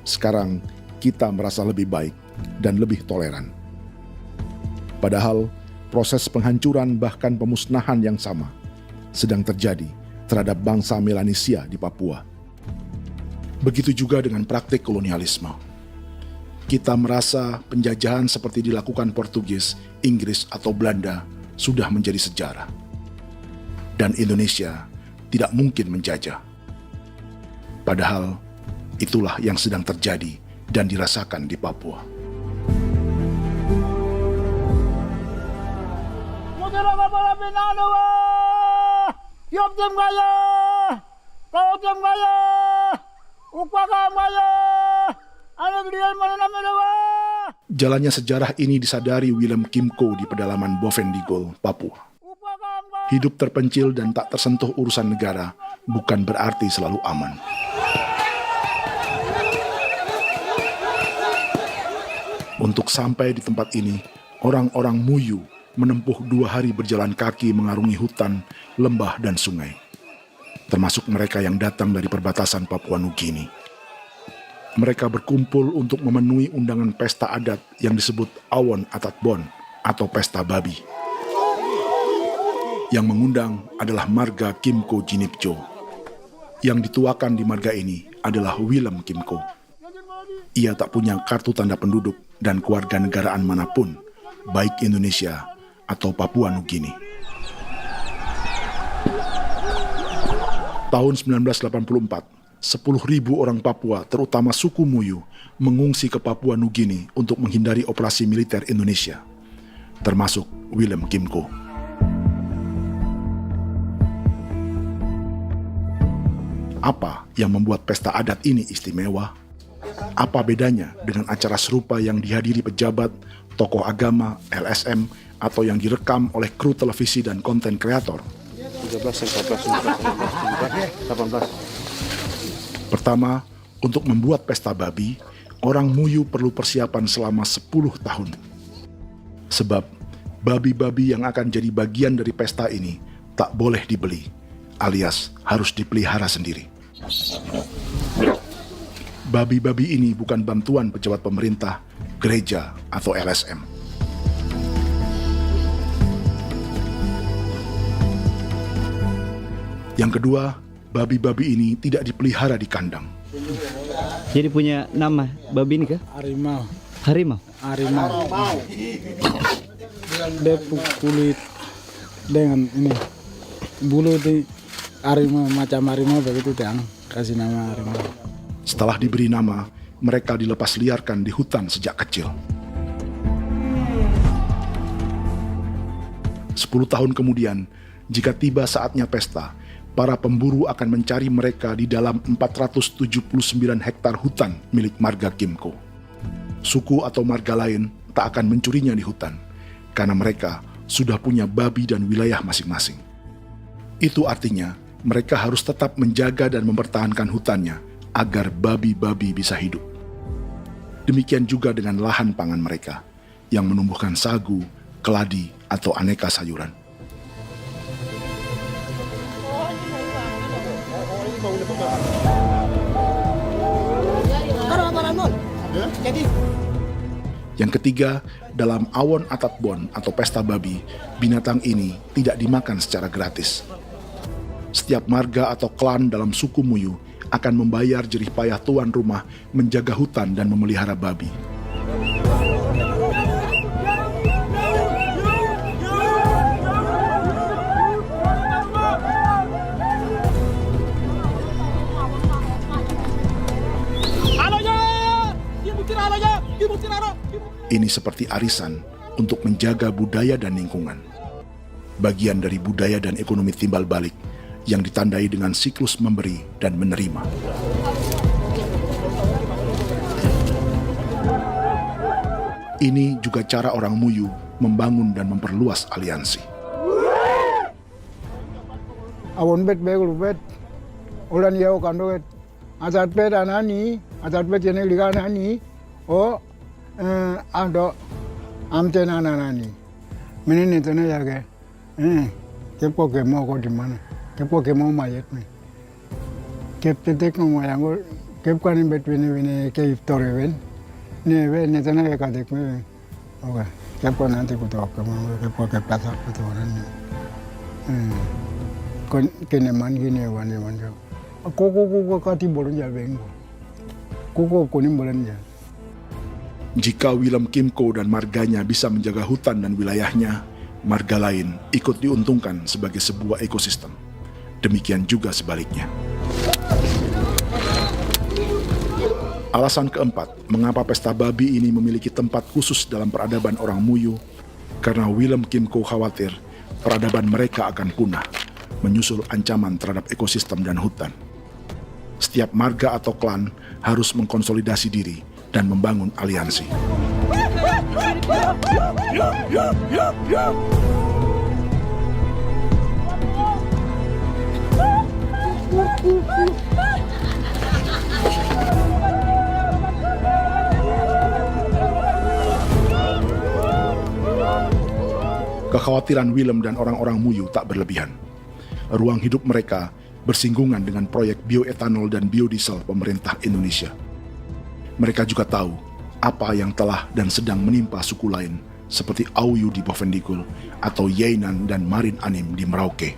Sekarang kita merasa lebih baik dan lebih toleran. Padahal proses penghancuran bahkan pemusnahan yang sama sedang terjadi terhadap bangsa Melanesia di Papua. Begitu juga dengan praktik kolonialisme. Kita merasa penjajahan seperti dilakukan Portugis, Inggris, atau Belanda sudah menjadi sejarah. Dan Indonesia tidak mungkin menjajah. Padahal itulah yang sedang terjadi dan dirasakan di Papua. Kawatang Maya, Upaka Maya, anak dia mana nama. Jalannya sejarah ini disadari Willem Kimco di pedalaman Bovendigol, Papua. Hidup terpencil dan tak tersentuh urusan negara bukan berarti selalu aman. Untuk sampai di tempat ini, orang-orang Muyu menempuh 2 hari berjalan kaki mengarungi hutan, lembah, dan sungai. Termasuk mereka yang datang dari perbatasan Papua Nugini. Mereka berkumpul untuk memenuhi undangan pesta adat yang disebut Awon Atatbon atau Pesta Babi. Yang mengundang adalah marga Kimco Jinipjo. Yang dituakan di marga ini adalah Willem Kimco. Ia tak punya kartu tanda penduduk dan kewarganegaraan manapun, baik Indonesia atau Papua Nugini. Tahun 1984, 10.000 orang Papua, terutama suku Muyu, mengungsi ke Papua Nugini untuk menghindari operasi militer Indonesia, termasuk Willem Kimco. Apa yang membuat pesta adat ini istimewa? Apa bedanya dengan acara serupa yang dihadiri pejabat, tokoh agama, LSM, atau yang direkam oleh kru televisi dan konten kreator? 13, 14, 15, 18. Pertama, untuk membuat pesta babi, orang Muyu perlu persiapan selama 10 tahun. Sebab, babi-babi yang akan jadi bagian dari pesta ini tak boleh dibeli, alias harus dipelihara sendiri. Babi-babi ini bukan bantuan pejabat pemerintah, gereja, atau LSM. Yang kedua, babi-babi ini tidak dipelihara di kandang. Jadi punya nama babi ini kah? Harimau. Harimau? Harimau. Dia kulit dengan ini bulu di harimau, macam harimau begitu yang kasih nama harimau. Setelah diberi nama, mereka dilepas liarkan di hutan sejak kecil. 10 tahun kemudian, jika tiba saatnya pesta, para pemburu akan mencari mereka di dalam 479 hektar hutan milik marga Kimco. Suku atau marga lain tak akan mencurinya di hutan, karena mereka sudah punya babi dan wilayah masing-masing. Itu artinya mereka harus tetap menjaga dan mempertahankan hutannya agar babi-babi bisa hidup. Demikian juga dengan lahan pangan mereka, yang menumbuhkan sagu, keladi, atau aneka sayuran. Yang ketiga, dalam Awon Atatbon atau pesta babi, binatang ini tidak dimakan secara gratis. Setiap marga atau klan dalam suku Muyu akan membayar jerih payah tuan rumah menjaga hutan dan memelihara babi. Ini seperti arisan untuk menjaga budaya dan lingkungan. Bagian dari budaya dan ekonomi timbal balik yang ditandai dengan siklus memberi dan menerima. Ini juga cara orang Muyu membangun dan memperluas aliansi. Awon bet begul bet, ulan yau kandoet, asat bet anani, asat bet jenek liga anani, oh ando amte anani, menini tena yage, kepo kemo ko di mana, kepo kemo mayat me, kep tetek no mayango, kep kanin bet wini ke iftore wen, ne tena ya kadek me, oke, kepo nanti kuto kemo, kepo kepasar kuto orangnya, kene man gini wane wanjo, koko kati bolon jalbengo, koko kuning bolon jal. Jika Willem Kimco dan marganya bisa menjaga hutan dan wilayahnya, marga lain ikut diuntungkan sebagai sebuah ekosistem. Demikian juga sebaliknya. Alasan keempat, mengapa pesta babi ini memiliki tempat khusus dalam peradaban orang Muyu, karena Willem Kimco khawatir peradaban mereka akan punah, menyusul ancaman terhadap ekosistem dan hutan. Setiap marga atau klan harus mengkonsolidasi diri dan membangun aliansi. Kekhawatiran Willem dan orang-orang Muyu tak berlebihan. Ruang hidup mereka bersinggungan dengan proyek bioetanol dan biodiesel pemerintah Indonesia. Mereka juga tahu apa yang telah dan sedang menimpa suku lain seperti Auyu di Bovendigul atau Yainan dan Marin Anim di Merauke.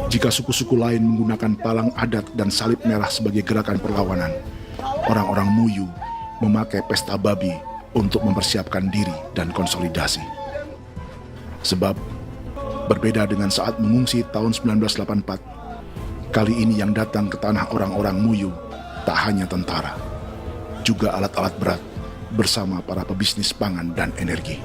Jika suku-suku lain menggunakan palang adat dan salib merah sebagai gerakan perlawanan, orang-orang Muyu memakai pesta babi untuk mempersiapkan diri dan konsolidasi. Sebab, berbeda dengan saat mengungsi tahun 1984, kali ini yang datang ke tanah orang-orang Muyu tak hanya tentara, juga alat-alat berat bersama para pebisnis pangan dan energi.